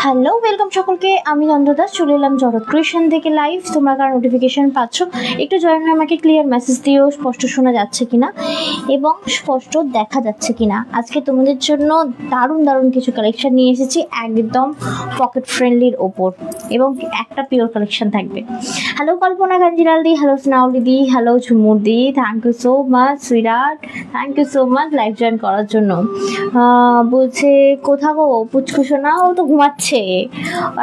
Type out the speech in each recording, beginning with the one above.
Hello welcome সকলকে, আমি চন্দ্রদাস চলে এলাম জগৎ ক্রিয়েশন থেকে লাইভ। তোমরা কার নোটিফিকেশন পাচ্ছ একটু জয়েন হয়ে আমাকে ক্লিয়ার মেসেজ দিও, স্পষ্ট শোনা যাচ্ছে কিনা এবং স্পষ্ট দেখা যাচ্ছে কিনা। আজকে তোমাদের জন্য দারুণ দারুণ কিছু কালেকশন নিয়ে এসেছি, একদম পকেট ফ্রেন্ডলির ওপর এবং একটা পিওর কালেকশন থাকবে। হ্যালো কল্পনা গাঞ্জিলাল দি, হ্যালো স্নাউলি দি, হ্যালো ঝুমুর দি, থ্যাংক ইউ সো মাচ সুইরাট, thank you so much live join করার জন্য। বলছে কোথা গো পুচকুশোনা, ও তো ঘুমাচ্ছে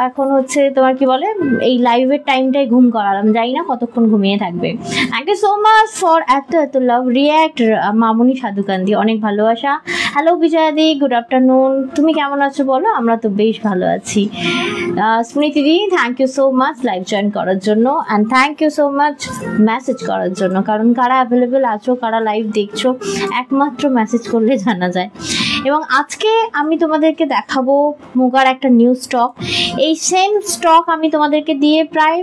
এখন, হচ্ছে তোমার কি বলে এই লাইভের টাইমটাই ঘুম করালাম, জানি না কতক্ষণ ঘুমিয়ে থাকবে। Thank you so much for এত লাভ রিয়াক্ট মামুনি সাধুকান্দি, অনেক ভালোবাসা। হ্যালো বিজয়াদি, গুড আফটারনুন, তুমি কেমন আছো বলো? আমরা তো বেশ ভালো আছি। স্মৃতি দি, thank you so much live join করার জন্য and thank you so much message করার জন্য, কারণ কারা অ্যাভেলেবেল আছো, কারা লাইভ দেখছো একমাত্র মেসেজ করলে জানা যায়। এবং আজকে আমি তোমাদেরকে দেখাবো মুগার একটা নিউ স্টক। এই সেম স্টক আমি তোমাদেরকে দিয়ে প্রায়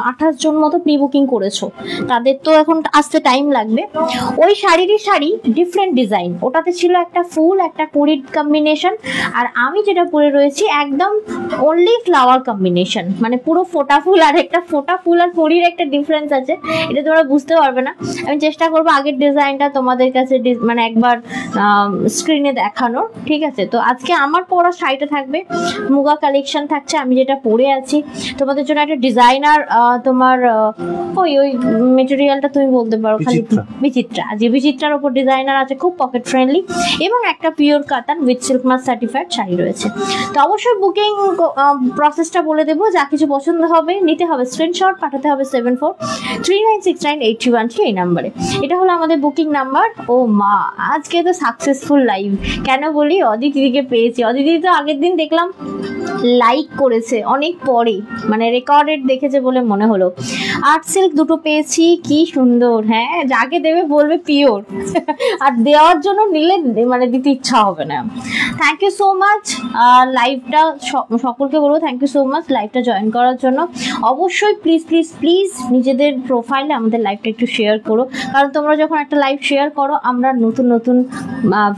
28 জন মতো প্রি বুকিং করেছো, তাদের তো এখন আসতে টাইম লাগবে। ওই শাড়িরই শাড়ি ডিফারেন্ট ডিজাইন, ওটাতে ছিল একটা ফুল একটা কুড়ির কম্বিনেশন, আর আমি যেটা পরে রয়েছি একদম অনলি ফ্লাওয়ার কম্বিনেশন, মানে পুরো ফোটা ফুল, আর একটা ফোটা ফুল আর কুড়ির একটা ডিফারেন্স আছে, এটা তোমরা বুঝতে পারবে না। আমি চেষ্টা করবো আগের ডিজাইনটা তোমাদের কাছে মানে একবার স্ক্রিনে দেখানোর, ঠিক আছে? তো আজকে আমার পরা শাড়িটা থাকবে মুগা কালেকশন থাকছে, আমি যেটা পরে আছি তোমাদের জন্য একটা ডিজাইনার, তোমার ওই মেটেরিয়ালটা তুমি বলতে পারো খালি বিচিত্রা, যে বিচিত্রার ওপর ডিজাইনার আছে, খুব পকেট ফ্রেন্ডলি এবং একটা পিওর কাতান with silk mark certified sari রয়েছে। তো অবশ্যই বুকিং প্রসেসটা বলে দেবো, যা কিছু পছন্দ হবে নিতে হবে স্ক্রিনশট, পাঠাতে হবে 7439698313 এই নাম্বারে। এটা হলো আমাদের বুকিং নাম্বার। ও মা, আজকে তো সাকসেসফুল লাইভ, কেন বলি অদিতিদিকে পেয়েছি। অদিতি তো আগের দিন দেখলাম লাইক করেছে অনেক পরে, মানে রেকর্ডেড দেখেছে বলে মনে হলো। আর্ট সিল্ক দুটো পেয়েছি, কি সুন্দর। হ্যাঁ, যাকে দেবে বলবে পিওর, আর দেওয়ার জন্য নিলে মানে দিতে ইচ্ছা হবে না। থ্যাংক ইউ সো মাচ লাইভটা সকলকে বলবো থ্যাংক ইউ সো মাচ লাইভটা জয়েন করার জন্য। অবশ্যই প্লিজ প্লিজ প্লিজ নিজেদের প্রোফাইলে আমাদের লাইভটা একটু শেয়ার করো, কারণ তোমরা যখন একটা লাইভ শেয়ার করো আমরা নতুন নতুন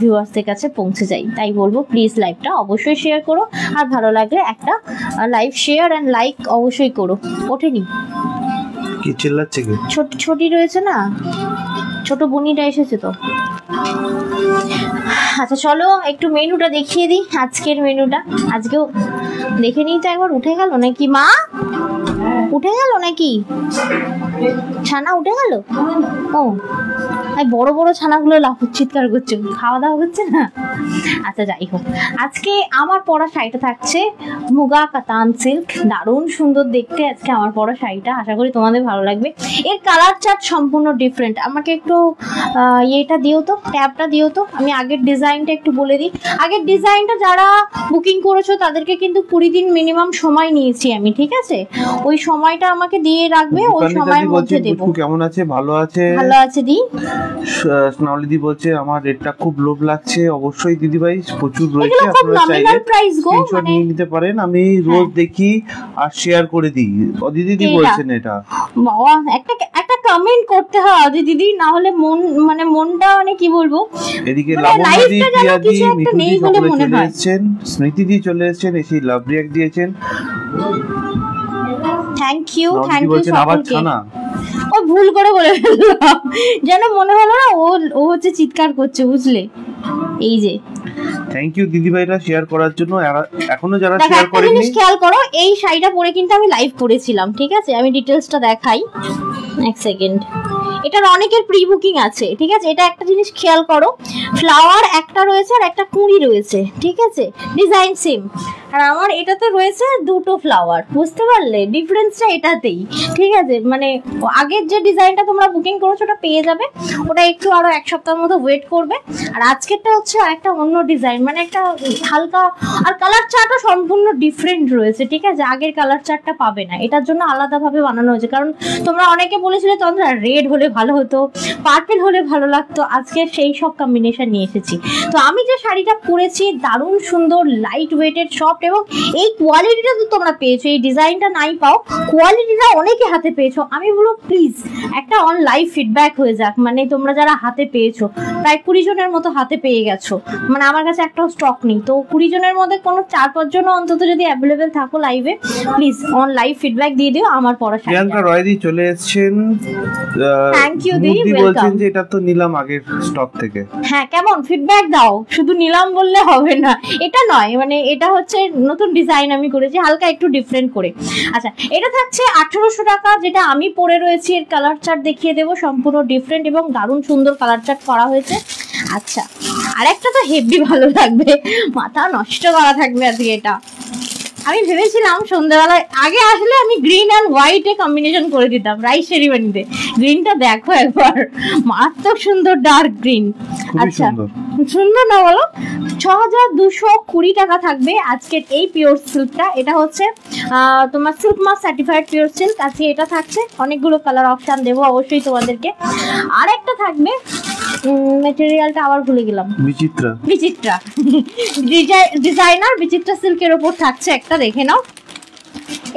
ভিউয়ার্সদের কাছে পৌঁছে যাই, তাই বলবো প্লিজ লাইভটা অবশ্যই শেয়ার করো, আর ভালো লাগলে একটা লাইভ শেয়ার অ্যান্ড লাইক অবশ্যই করো। ওঠেনি কি চিল্লাচ্ছে কি? ছোটি রয়েছে না, ছোট বুনিটা এসেছে তো। আচ্ছা চলো একটু মেনুটা দেখিয়ে দিই, আজকের মেনুটা আজকেও দেখে নিই। তো একবার উঠে গেল নাকি মা? উঠে গেল নাকি ছানা? উঠে গেল? ও বড় বড় ছানাগুলো চিৎকার করছে, খাওয়া দাওয়া হচ্ছে না। আচ্ছা যাই হোক, আজকে আমার পরা শাড়িটা থাকছে মুগা কাতান সিল্ক, দারুণ সুন্দর দেখতে আজকে আমার পরা শাড়িটা, আশা করি তোমাদের ভালো লাগবে। এর কালার চার্ট সম্পূর্ণ ডিফারেন্ট। আমাকে একটু ইয়েটা দিও তো, ট্যাবটা দিও তো, আমি আগের ডিজাইনটা একটু বলে দিই। আগের ডিজাইনটা যারা বুকিং করেছো তাদেরকে কিন্তু 20 দিন মিনিমাম সময় নিয়েছি আমি, ঠিক আছে? ওই সময়টা আমাকে দিয়ে রাখবে, ওই সময়ের মধ্যে দেবো। কেমন আছে? ভালো আছে? ভালো আছে দি। স্নাউলি দি বলছে আমার রেটটা খুব লোভ লাগছে। অবশ্যই দিদি ভাই প্রচুর রয়েছে, আপনারা চাইলে স্ক্রিনশট নিয়ে নিতে পারেন, আমি রোজ দেখি আর শেয়ার করে দিই। দিদি দি বলছেন এটা বাবা, একটা কমেন্ট করতে হয় দিদি, না হলে মনটা মানে কি বলবো। এদিকে লাবণী দি, প্রিয়া দি, মিঠু দি সকলে চলে এসেছেন, স্মৃতি দি চলে এসেছেন, এসে লাভ রিঅ্যাক্ট দিয়েছেন। থ্যাংক ইউ সকলকে। আবার ছানা ও ভুল করে বলে ফেললাম, যেন মনে হলো না ও হচ্ছে চিৎকার করছে, বুঝলে? এই যে থ্যাংক ইউ দিদি ভাইরা শেয়ার করার জন্য। এখনো যারা শেয়ার করেননি খেয়াল করো, এই শাড়িটা পরে কিন্তু আমি লাইভ করেছিলাম, ঠিক আছে? আমি ডিটেইলসটা দেখাই এক সেকেন্ড। এটার অনেকের প্রি বুকিং আছে, ঠিক আছে? এটা একটা জিনিস খেয়াল করো, ফ্লাওয়ার একটা রয়েছে আর একটা কুঁড়ি রয়েছে, ঠিক আছে? ডিজাইন সেম, আর আমার এটাতে রয়েছে দুটো ফ্লাওয়ার, বুঝতে পারলে ডিফারেন্সটা এটাতেই, ঠিক আছে? মানে আগের যে ডিজাইনটা তোমরা বুকিং করেছো ওটা পেয়ে যাবে, ওটা একটু আরো এক সপ্তাহের মতো ওয়েট করবে। আর আজকেরটা হচ্ছে আরেকটা অন্য ডিজাইন, মানে একটা হালকা, আর কালার চার্টও সম্পূর্ণ ডিফারেন্ট রয়েছে, ঠিক আছে? আগের কালার চার্টটা পাবে না, এটার জন্য আলাদাভাবে বানানো হয়েছে, কারণ তোমরা অনেকে বলেছিলে তোমরা রেড হলে ভালো হতো, পার্পল হলে ভালো লাগতো, আজকে সেই সব কম্বিনেশন নিয়ে এসেছি। তো আমি যে শাড়িটা পরেছি দারুণ সুন্দর লাইট ওয়েটেড, সব এবং এই কোয়ালিটিটা তো তোমরা পেয়েছো, এই ডিজাইনটা নাই পাও, কোয়ালিটিটা অনেকে হাতে পেয়েছো। আমি বলবো প্লিজ একটা অন লাইভ ফিডব্যাক হয়ে যাক, মানে তোমরা যারা হাতে পেয়েছো প্রায় 20 জনের মতো হাতে পেয়ে গেছো, মানে আমার কাছে একটাও স্টক নেই, তো 20 জনের মধ্যে কোনো 4-5 জন অন্তত যদি অ্যাভেলেবেল থাকো লাইভে, প্লিজ অন লাইভ ফিডব্যাক দিয়ে দিও আমার পড়া শাড়ি। প্রিয়াঙ্কা রয়দি চলে এসেছেন, থ্যাংক ইউ দি, বলছেন যে এটা তো নিলাম আগের স্টক থেকে। হ্যাঁ, কেমন ফিডব্যাক দাও, শুধু নিলাম বললে হবে না, এটা নয়, মানে এটা হচ্ছে নতুন ডিজাইন আমি করেছি হালকা একটু ডিফারেন্ট করে। আচ্ছা, এটা থাকছে 1800 টাকা, যেটা আমি পরে রয়েছি, এর কালার চার্ট দেখিয়ে দেবো, সম্পূর্ণ ডিফারেন্ট এবং দারুণ সুন্দর কালার চার্ট করা হয়েছে। আচ্ছা, আর একটা তো হেভি ভালো লাগবে, মাথা নষ্ট করা থাকবে আজকে এটা। আমি ভেবেছিলাম সন্ধ্যাবেলায় আগে আসলে আমি গ্রিন অ্যান্ড হোয়াইটে কম্বিনেশন করে দিতাম রাইস সেরিমনিতে। গ্রিনটা দেখো একবার, মারাত্মক সুন্দর ডার্ক গ্রিন। আচ্ছা, সুন্দর না বলো? 6220 টাকা থাকবে আজকের এই পিওর সিল্কটা। এটা হচ্ছে তোমার silk mark certified pure silk. আজকে এটা থাকছে, অনেকগুলো কালার অপশন দেবো অবশ্যই তোমাদেরকে। আর একটা থাকবে, ম্যাটেরিয়ালটা আবার ভুলে গেলাম, বিচিত্রা ডিজাইনার বিচিত্রা সিল্কের ওপর থাকছে একটা, দেখে নাও।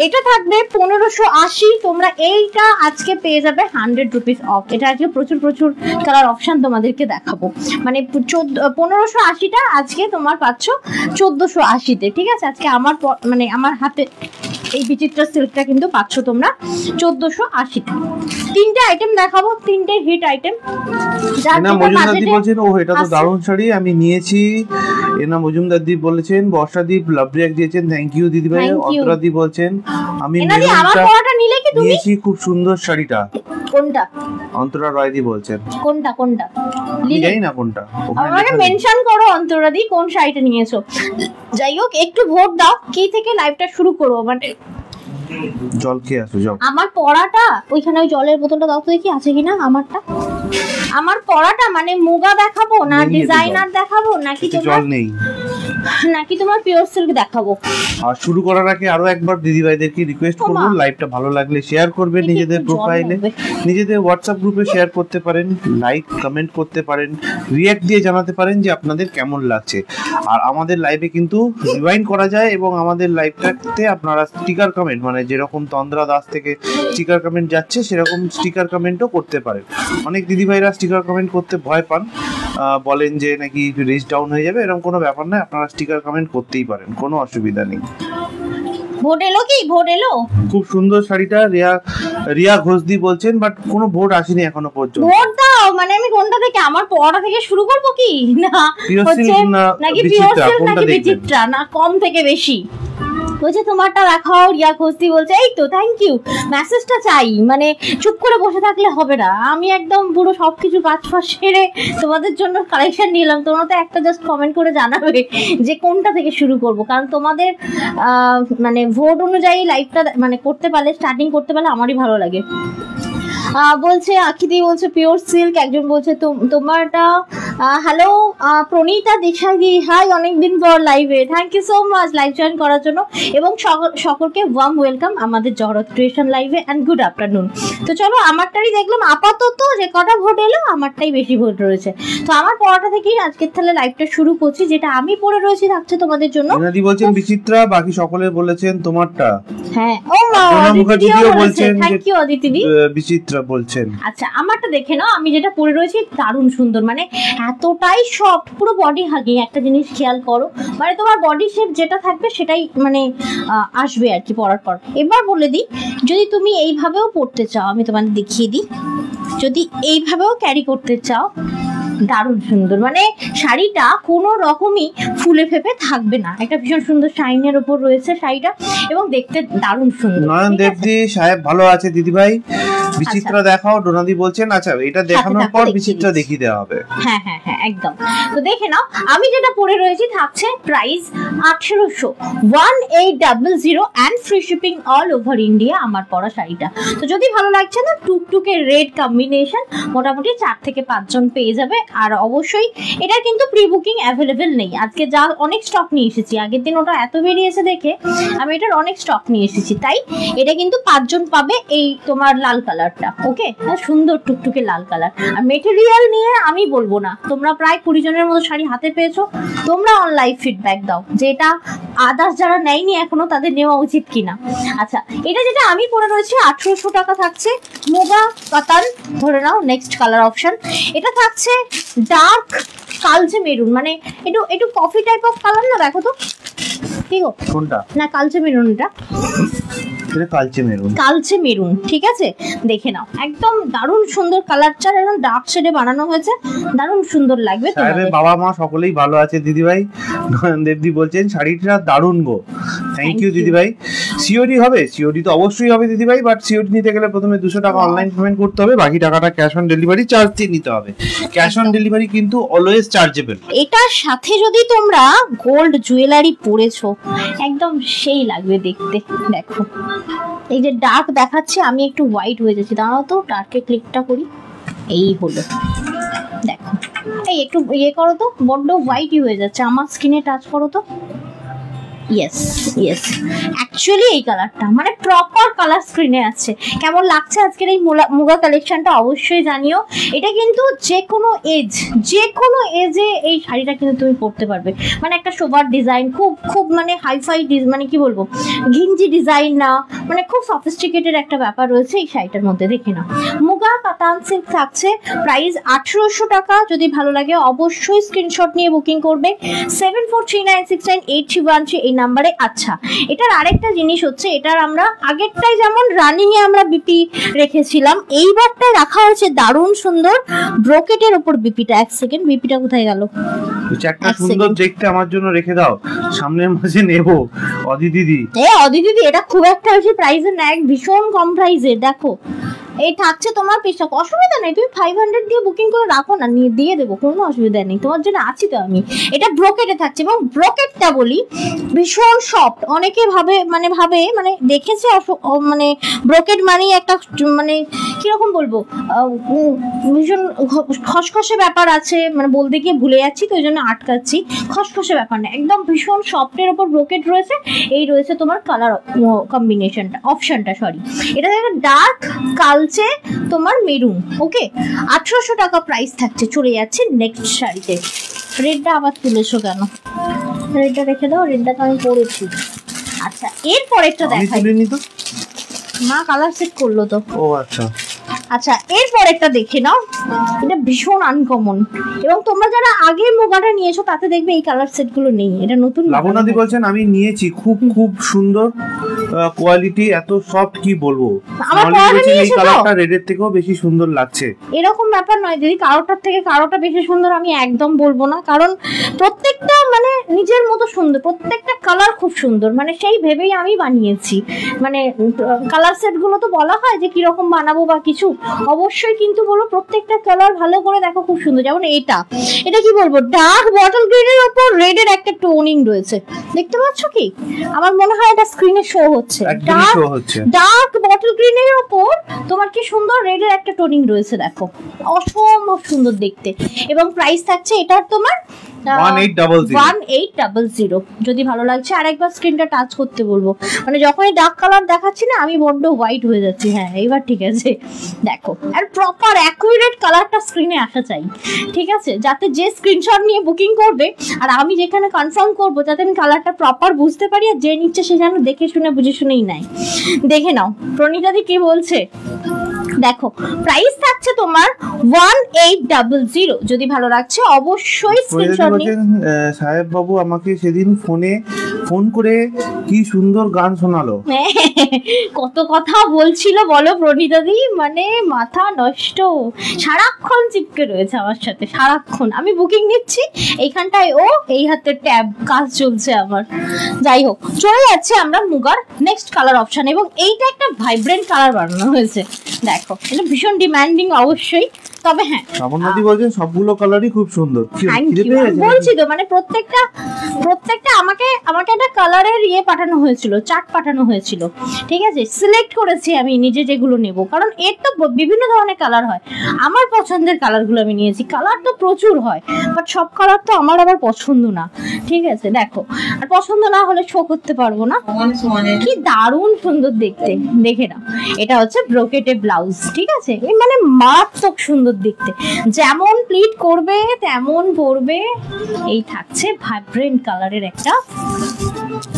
এটা থাকবে 1580। তোমরা এইটা আজকে পেয়ে যাবে 100 রুপিস অফ। এটা আজকে প্রচুর কালার অপশন তোমাদেরকে দেখাবো, মানে 1580টা আজকে তোমার পাচ্ছ 1480-তে, ঠিক আছে? আজকে আমার মানে আমার হাতে এই বিচিত্রা সিল্কটা কিন্তু পাচ্ছ তোমরা 1480-তে। তিনটে আইটেম দেখাবো, তিনটে হিট আইটেম। এনা মজুমদারদি বলছেন ও এটা তো দারুণ শাড়ি, আমি নিয়েছি। এনা মজুমদারদি বলেছেন, বর্ষাদীপ লাভ রিঅ্যাক্ট দিয়েছেন, থ্যাংক ইউ দিদি ভাই। অন্তরাদি বলছেন আমি নিয়েছি, খুব সুন্দর শাড়িটা। কোনটা? অন্তরা রয়দি বলছেন। কোনটা জানি না কোনটা, আমাকে মেনশন করো অন্তরাদি কোন শাড়িটা নিয়েছো। যাই হোক, একটু ভোট দাও, কি থেকে লাইভটা শুরু করবো, মানে জল খেয়ে আসো যাও। আমার পড়াটা ওইখানে, ওই জলের বোতলটা দাও তো দেখি আছে কিনা। আমার পড়াটা মানে মুগা দেখাবো না ডিজাইনার দেখাবো নাকি জল নেই, নাকি তোমার পিওর সিল্ক দেখাবো? আর শুরু করার আগে আরো একবার দিদি ভাইদেরকে রিকোয়েস্ট করব, লাইভটা ভালো লাগলে শেয়ার করবেন, নিজেদের প্রোফাইলে, নিজেদের হোয়াটসঅ্যাপ গ্রুপে শেয়ার করতে পারেন, লাইক কমেন্ট করতে পারেন, রিঅ্যাক্ট দিয়ে জানাতে পারেন যে আপনাদের কেমন লাগছে। আর আমাদের লাইভে কিন্তু রিওয়াইন্ড করা যায় এবং আমাদের লাইভটাতে আপনারা স্টিকার কমেন্ট, মানে যেরকম তন্দ্রা দাস থেকে স্টিকার কমেন্ট যাচ্ছে সেরকম স্টিকার কমেন্টও করতে পারেন। অনেক দিদি ভাইরা স্টিকার কমেন্ট করতে ভয় পান, বলেন যে নাকি রিচ ডাউন হয়ে যাবে, এরকম কোনো ব্যাপার নয়, আপনারা স্টিকার কমেন্ট করতেই পারেন, কোনো অসুবিধা নেই। ভোট এলো খুব সুন্দর শাড়িটা। রিয়া ঘোষদি বলছেন, বাট কোনো ভোট আসেনি এখনো পর্যন্ত। ভোট দাও, মানে আমি কোনটা থেকে, আমার পড়া থেকে শুরু করব কি না হচ্ছে নাকি পিওর সিল্ক নাকি বিচিত্রা, না কম থেকে বেশি? বলছে তোমারটা দেখাও, রিয়া ঘোষদি বলছে। এই তো, থ্যাংক ইউ, মেসেজটা চাই, মানে চুপ করে বসে থাকলে হবে না। আমি একদম পুরো সবকিছু কাজ ফাজ সেরে তোমাদের জন্য কালেকশন নিলাম। তোমরা তো একটা জাস্ট কমেন্ট করে জানাবে যে কোনটা থেকে শুরু করব, কারণ তোমাদের মানে ভোট অনুযায়ী লাইভটা মানে করতে পারলে, স্টার্টিং করতে পারলে আমারই ভালো লাগে। বলছে আখিদি বলছে পিওর সিল্ক, একজন বলছে তোমারটা। হ্যালো প্রণীতা দেশাই, হাই, অনেকদিন পর লাইভে, thank you so much live join করার জন্য, এবং সকলকে ওয়ার্ম ওয়েলকাম আমাদের জহরত ক্রিয়েশন লাইভে অ্যান্ড গুড আফটারনুন। তো চলো, আমারটাই দেখলাম আপাতত যে কটা ভোট এলো, আমারটাই বেশি ভোট রয়েছে। তো আমার পড়াটা থেকেই আজকের তাহলে লাইভটা শুরু করছি, যেটা আমি পড়ে রয়েছি থাকছে তোমাদের জন্য। দিদি বলছেন বিচিত্রা, বাকি সকলে বলেছেন তোমারটা। হ্যাঁ, ও মুখার্জিও বলছেন, থ্যাংক ইউ অদিতি দি, বিচিত্রা বলছেন। আচ্ছা, আমারটা দেখে নাও, আমি যেটা পরে রয়েছি দারুণ সুন্দর, মানে এতটাই সফট, পুরো বডি হাগিং। একটা জিনিস খেয়াল করো, মানে তোমার বডি শেপ যেটা থাকবে সেটাই মানে আসবে আর কি পরার পর। এবার বলে দিই, যদি তুমি এইভাবেও পরতে চাও, আমি তোমাদের দেখিয়ে দিই, যদি এইভাবেও ক্যারি করতে চাও, দারুণ সুন্দর, মানে শাড়িটা কোনো রকমই ফুলে ফেপে থাকবে না। একটা ভীষণ সুন্দর শাইনের উপর রয়েছে শাড়িটা, এবং দেখতে দারুণ সুন্দর। নয়ন দেবদি সাহেব ভালো আছে দিদি ভাই, বিচিত্রা দেখাও, ডোনাদি বলছেন। আচ্ছা, এটা দেখানোর পর বিচিত্রা দেখিয়ে দেওয়া হবে। হ্যাঁ, একদম। তো দেখে নাও, আমি যেটা পরে রয়েছি থাকছে price 1800, 1800 and free shipping all over India আমার পরা শাড়িটা। তো যদি ভালো লাগছে না, টুকটুকে রেড কম্বিনেশন, মোটামুটি 4 থেকে 5 জন পেয়ে যাবে। আর অবশ্যই এটা কিন্তু প্রি বুকিং অ্যাভেলেবেল নেই। আজকে যা অনেক স্টক নিয়ে এসেছি, আগের দিন ওটা এত বেরিয়েছে দেখে আমি এটার অনেক স্টক নিয়ে এসেছি, তাই এটা কিন্তু 5 জন পাবে। এই তোমার লাল কালার, কালারটা, ওকে, সুন্দর টুকটুকে লাল কালার। আর মেটেরিয়াল নিয়ে আমি বলবো না, তোমরা প্রায় 20 জনের মতো শাড়ি হাতে পেয়েছো, তোমরা অন লাইভ ফিডব্যাক দাও যে এটা আদার্স যারা নেয়নি এখনো তাদের নেওয়া উচিত কিনা। আচ্ছা, এটা যেটা আমি পরে রয়েছে 1800 টাকা থাকছে, মুগা কাতান ধরে নাও। নেক্সট কালার অপশন, এটা থাকছে ডার্ক কালচে মেরুন, মানে একটু একটু কফি টাইপ অফ কালার না, দেখো তো ঠিক গো, কোনটা? না কালচে মেরুন, এটা কালচে মেরুন, কালচে মেরুন, ঠিক আছে, দেখে নাও, একদম দারুণ সুন্দর কালারটা, একদম ডার্ক শেডে বানানো হয়েছে, দারুণ সুন্দর লাগবে তোমাদের। বাবা মা সকলেই ভালো আছে দিদি ভাই। নয়নদেবদি বলছেন শাড়িটা দারুণ গো, থ্যাংক ইউ দিদি ভাই। সিওডি হবে? সিওডি তো অবশ্যই হবে দিদি ভাই, বাট সিওডি নিতে গেলে প্রথমে 200 টাকা অনলাইন পেমেন্ট করতে হবে, বাকি টাকাটা ক্যাশ অন ডেলিভারি চার্জ দিয়ে নিতে হবে। ক্যাশ অন ডেলিভারি কিন্তু অলওয়েজ চার্জেবল। এটার সাথে যদি তোমরা গোল্ড জুয়েলারি পরেছো একদম সেই লাগবে দেখতে। দেখো এই যে ডার্ক দেখাচ্ছে, আমি একটু হোয়াইট হয়ে যাচ্ছি, দাঁড়াও তো ডার্কে ক্লিকটা করি, এই হলো, দেখো এই একটু ইয়ে করো তো, বড্ড হোয়াইটই হয়ে যাচ্ছে, আমার স্কিনে টাচ করো তো, ইয়েস ইয়েস, অ্যাকচুয়ালি এই কালারটা মানে প্রপার কালার স্ক্রিনে আছে। কেমন লাগছে আজকের এই মুগা কালেকশনটা অবশ্যই জানিও। এটা কিন্তু যে কোনো এজে এই শাড়িটা কিন্তু তুমি পরতে পারবে, মানে একটা সোবার ডিজাইন, খুব মানে হাইফাই, মানে কি বলবো, ঘিঞ্জি ডিজাইন না, মানে খুব সফিস্টিকেটেড একটা ব্যাপার রয়েছে এই শাড়িটার মধ্যে। দেখে নাও, মুগা কাতান সিল্ক থাকছে, প্রাইস 1800 টাকা। যদি ভালো লাগে অবশ্যই স্ক্রিনশট নিয়ে বুকিং করবে 7439698313 এই নাম্বারে। আচ্ছা, এটার আরেকটা জিনিস হচ্ছে, এটার আমরা আগেরটাই যেমন রানিং এ আমরা বিপি রেখেছিলাম, এইবারটায় রাখা হয়েছে দারুণ সুন্দর ব্রোকেটের উপর বিপিটা। এক সেকেন্ড, বিপিটা কোথায় গেল? একটা সুন্দর দেখতে আমার জন্য রেখে দাও, সামনের মাসে নেব। অদি দিদি, অদি দিদি, এটা খুব একটা বেশি প্রাইসে না, ভীষণ কম প্রাইসে। দেখো এই থাকছে তোমার পিসটা, অসুবিধা নেই, তুমি 500 দিয়ে বুকিং করে রাখো না, নিয়ে দিয়ে দেবো, কোনো অসুবিধা নেই, তোমার জন্য আছি তো আমি। এটা ব্রোকেটে থাকছে, এবং ব্রোকেটটা বলি ভীষণ সফট। অনেকে ভাবে মানে দেখেছে মানে ব্রোকেট মানে একটা মানে কিরকম বলবো, ভীষণ খসখসে ব্যাপার আছে, মানে বলতে গিয়ে ভুলে যাচ্ছি তো ওই জন্য আটকাচ্ছি। খসখসে ব্যাপার না, একদম ভীষণ সফটের ওপর ব্রোকেট রয়েছে। এই রয়েছে তোমার কালার কম্বিনেশনটা, অপশনটা, সরি, এটা ডার্ক কালচে তোমার মেরুন, ওকে, 1800 টাকা প্রাইস থাকছে। চলে যাচ্ছে নেক্সট শাড়িতে। রেডটা আবার তুলেছো কেন? রেডটা রেখে দাও, রেডটা তো আমি পরেছি। আচ্ছা, এরপরেরটা দেখাই, মা কালার সেট করলো তো। ও আচ্ছা আচ্ছা, এরপরেরটা দেখে নাও, এটা ভীষণ আনকমন, এবং তোমরা যারা আগে মুগাটা নিয়েছো তাতে দেখবে এই কালার সেট গুলো নেই, এটা নতুন। লাবণাদি বলছেন আমি নিয়েছি, খুব সুন্দর কোয়ালিটি, এত সফট কি বলবো। এই কালারটা রেডের থেকেও বেশি সুন্দর লাগছে। এরকম ব্যাপার নয়, যদি কারোটার থেকে কারোটা বেশি সুন্দর আমি একদম বলবো না, কারণ প্রত্যেকটা মানে নিজের মতো সুন্দর, প্রত্যেকটা কালার খুব সুন্দর, মানে সেই ভেবেই আমি বানিয়েছি। মানে কালার সেট গুলো তো বলা হয় যে কিরকম বানাবো বা কিছু, অবশ্যই কিন্তু বলো প্রত্যেকটা কালার ভালো করে দেখো, খুব সুন্দর। যেমন এটা কি বলবো, ডার্ক বটল গ্রিনের উপর রেডের একটা টোনিং রয়েছে, দেখতে পাচ্ছ কি? আমার মনে হয় এটা স্ক্রিনে শো হচ্ছে, ডার্ক বটল গ্রিনের উপর তোমার কি সুন্দর রেডের একটা টোনিং রয়েছে, দেখো অসম্ভব সুন্দর দেখতে। এবং প্রাইস থাকছে এটার তোমার 1800। যদি ভালো লাগছে আরেকবার স্ক্রিনটা টাচ করতে বলবো, মানে যখনই ডার্ক কালার দেখাচ্ছি না আমি বড্ড হোয়াইট হয়ে যাচ্ছি। হ্যাঁ, এইবার ঠিক আছে, দেখো, আর প্রপার অ্যাকুরেট কালারটা স্ক্রিনে আসা চাই, ঠিক আছে, যাতে যে স্ক্রিনশট নিয়ে বুকিং করবে আর আমি যেখানে কনফার্ম করবো, যাতে আমি কালারটা প্রপার বুঝতে পারি, আর যে নিচ্ছে সে যেন দেখে শুনে বুঝে শুনেই নেয়। দেখে নাও প্রণীতাদি কি বলছে, দেখো প্রাইস থাকছে তোমার 1800। যদি ভালো লাগছে অবশ্যই স্ক্রিনশট নিন। সাহেব বাবু আমাকে সেদিন ফোন করে কি সুন্দর গান শোনালো, কত কথা বলছিল বলো প্রণীতাদি, মানে মাথা নষ্ট, সারাক্ষণ চিপকে রয়েছে আমার সাথে, সারাক্ষণ। আমি বুকিং নিচ্ছি, এইখানটায় ও এই হাতে ট্যাব, কাজ চলছে আমার। যাই হোক, চলে যাচ্ছে আমরা মুগার নেক্সট কালার অপশন, এবং এইটা একটা ভাইব্রেন্ট কালার বানানো হয়েছে। দেখো, এটা ভীষণ ডিমান্ডিং অবশ্যই, তবে হ্যাঁ শ্রাবণী বলছেন সবগুলো কালারই খুব সুন্দর। বলছি তো, মানে প্রত্যেকটা আমাকে একটা কালারের পাঠানো হয়েছিল, চার্ট পাঠানো হয়েছিল, ঠিক আছে, সিলেক্ট করেছি আমি নিজে যেগুলো নেব, কারণ এর তো বিভিন্ন ধরনের কালার হয়। আমার পছন্দের কালারগুলো আমি নিয়েছি। কালার তো প্রচুর হয়, বাট সব কালার তো আমার আবার পছন্দ না। ঠিক আছে, দেখো, আর পছন্দ না হলে শো করতে পারবো না। কি দারুণ সুন্দর দেখতে, দেখে না। এটা হচ্ছে ব্রোকেটে ব্লাউজ, ঠিক আছে, এই মানে মারাত্মক সুন্দর দেখতে, যেমন প্লিট করবে তেমন পরবে। এই থাকছে ভাইব্রেন্ট কালারের একটা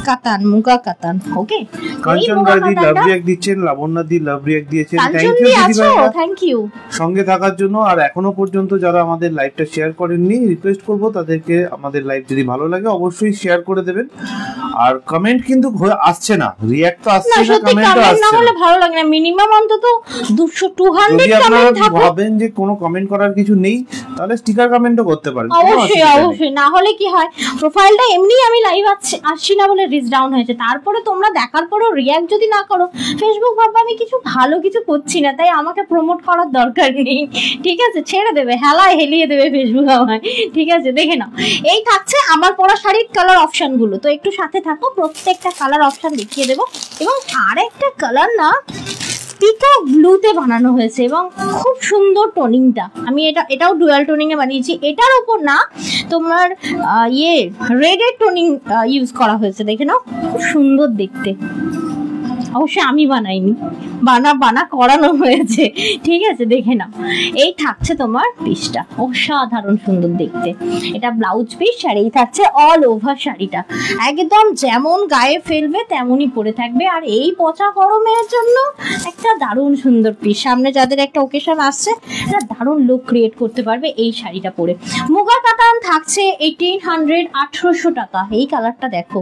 কাতান, মুগা কাতান। ওকে, কাঞ্চন গাদি লাভ রিঅ্যাক্ট দিচ্ছেন, লাবণ্য দি লাভ রিঅ্যাক্ট দিয়েছেন, থ্যাংক ইউ সঙ্গে থাকার জন্য। আর এখনো পর্যন্ত যারা আমাদের লাইভটা শেয়ার করেননি, রিকোয়েস্ট করব তাদেরকে আমাদের লাইভ যদি ভালো লাগে অবশ্যই শেয়ার করে দেবেন। আর কমেন্ট কিন্তু আসছে না, রিঅ্যাক্ট তো আসছে না, কমেন্টও আসছে না, হলে ভালো লাগে না। মিনিমাম অন্তত 200-200 যদি আপনারা ভাবেন যে কোনো কমেন্ট করার কিছু নেই, তাহলে স্টিকার কমেন্টও করতে পারেন। অবশ্যই অবশ্যই, না হলে কি হয়, প্রোফাইলটা এমনি আমি লাইভ আসছি না বলে রিচ ডাউন হয়েছে, তারপরে তোমরা দেখার পরেও রিঅ্যাক্ট যদি না করো, ফেসবুক ভাববে আমি কিছু ভালো কিছু করছি না, তাই আমাকে প্রমোট করার দরকার নেই। ঠিক আছে, ছেড়ে দেবে, হেলায় হেলিয়ে দেবে ফেসবুক আমায়। ঠিক আছে, দেখে নাও। এই থাকছে আমার পরা শাড়ির কালার অপশনগুলো, তো একটু সাথে থাকো, প্রত্যেকটা কালার অপশন দেখিয়ে দেবো। এবং আরেকটা কালার না পিকক ব্লুতে বানানো হয়েছে এবং খুব সুন্দর টোনিংটা। আমি এটাও ডুয়াল টোনিং এ বানিয়েছি। এটার উপর না তোমার রেডের টোনিং ইউজ করা হয়েছে, দেখে নাও, খুব সুন্দর দেখতে। অবশ্যই আমি বানাইনি, বানা করানো হয়েছে। ঠিক আছে, দেখে নাও। এই থাকছে তোমার পিসটা, অসাধারণ সুন্দর দেখতে। এটা ব্লাউজ পিস, আর এই থাকছে অল ওভার শাড়িটা, একদম যেমন গায়ে ফেলবে তেমনই পরে থাকবে। আর এই পচা গরমের জন্য একটা দারুণ সুন্দর পিস, সামনে যাদের একটা ওকেশন আসছে একটা দারুণ লুক ক্রিয়েট করতে পারবে এই শাড়িটা পরে। মুগা কাতান থাকছে 1800 টাকা। এই কালারটা দেখো,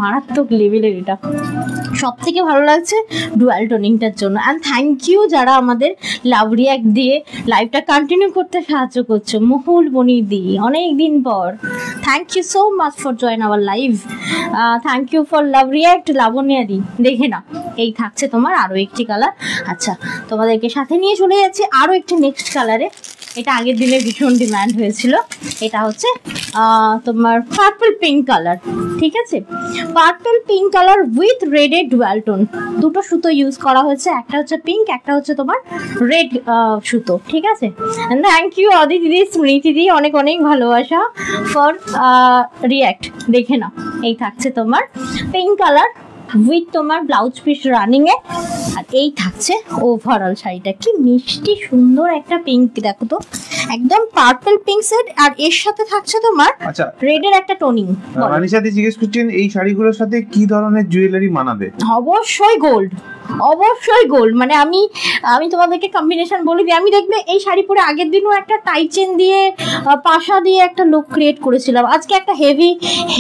মারাত্মক লেভেলের। এটা সব থেকে ভালো লাগছে ডুয়াল টোনিংটার জন্য। অ্যান্ড থ্যাংক ইউ যারা আমাদের লাভ রিঅ্যাক্ট দিয়ে লাইভটা কন্টিনিউ করতে সাহায্য করছো। মহুল বনি দি, অনেক দিন পর, thank you so much for join our live. Thank you for love react Labanya দি। দেখে না, এই থাকছে তোমার আরও একটি কালার। আচ্ছা, তোমাদেরকে সাথে নিয়ে চলে যাচ্ছি আরও একটি নেক্সট কালারে। এটা আগের দিনে ভীষণ ডিমান্ড হয়েছিল। এটা হচ্ছে তোমার পার্পল পিঙ্ক কালার। ঠিক আছে, পার্পল পিঙ্ক কালার উইথ রেডের ডুয়াল টোন, দুটো সুতো ইউজ করা হয়েছে, একটা হচ্ছে পিঙ্ক, একটা হচ্ছে তোমার রেড সুতো। ঠিক আছে, থ্যাংক ইউ অদিতি দি, স্মৃতি দি, অনেক অনেক ভালোবাসা ফর রিঅ্যাক্ট। দেখে নাও, এই থাকছে তোমার পিঙ্ক কালার উইথ তোমার ব্লাউজ পিস রানিং এ। আর এই থাকছে ওভারঅল শাড়িটা, কি মিষ্টি সুন্দর একটা পিঙ্ক, দেখো তো, একদম পার্পল পিঙ্ক সেট। আর এর সাথে থাকছে তোমার আচ্ছা রেডের একটা টোনিং। রানিসাদি জিজ্ঞেস করছেন এই শাড়িগুলোর সাথে কি ধরনের জুয়েলারি মানাবে? অবশ্যই গোল্ড, অবশ্যই গোল্ড। মানে আমি তোমাদেরকে কম্বিনেশন বলে দিই। আমি দেখবে এই শাড়ি পরে আগের দিনও একটা টাই চেন দিয়ে পাশা দিয়ে একটা লুক ক্রিয়েট করেছিলাম, আজকে একটা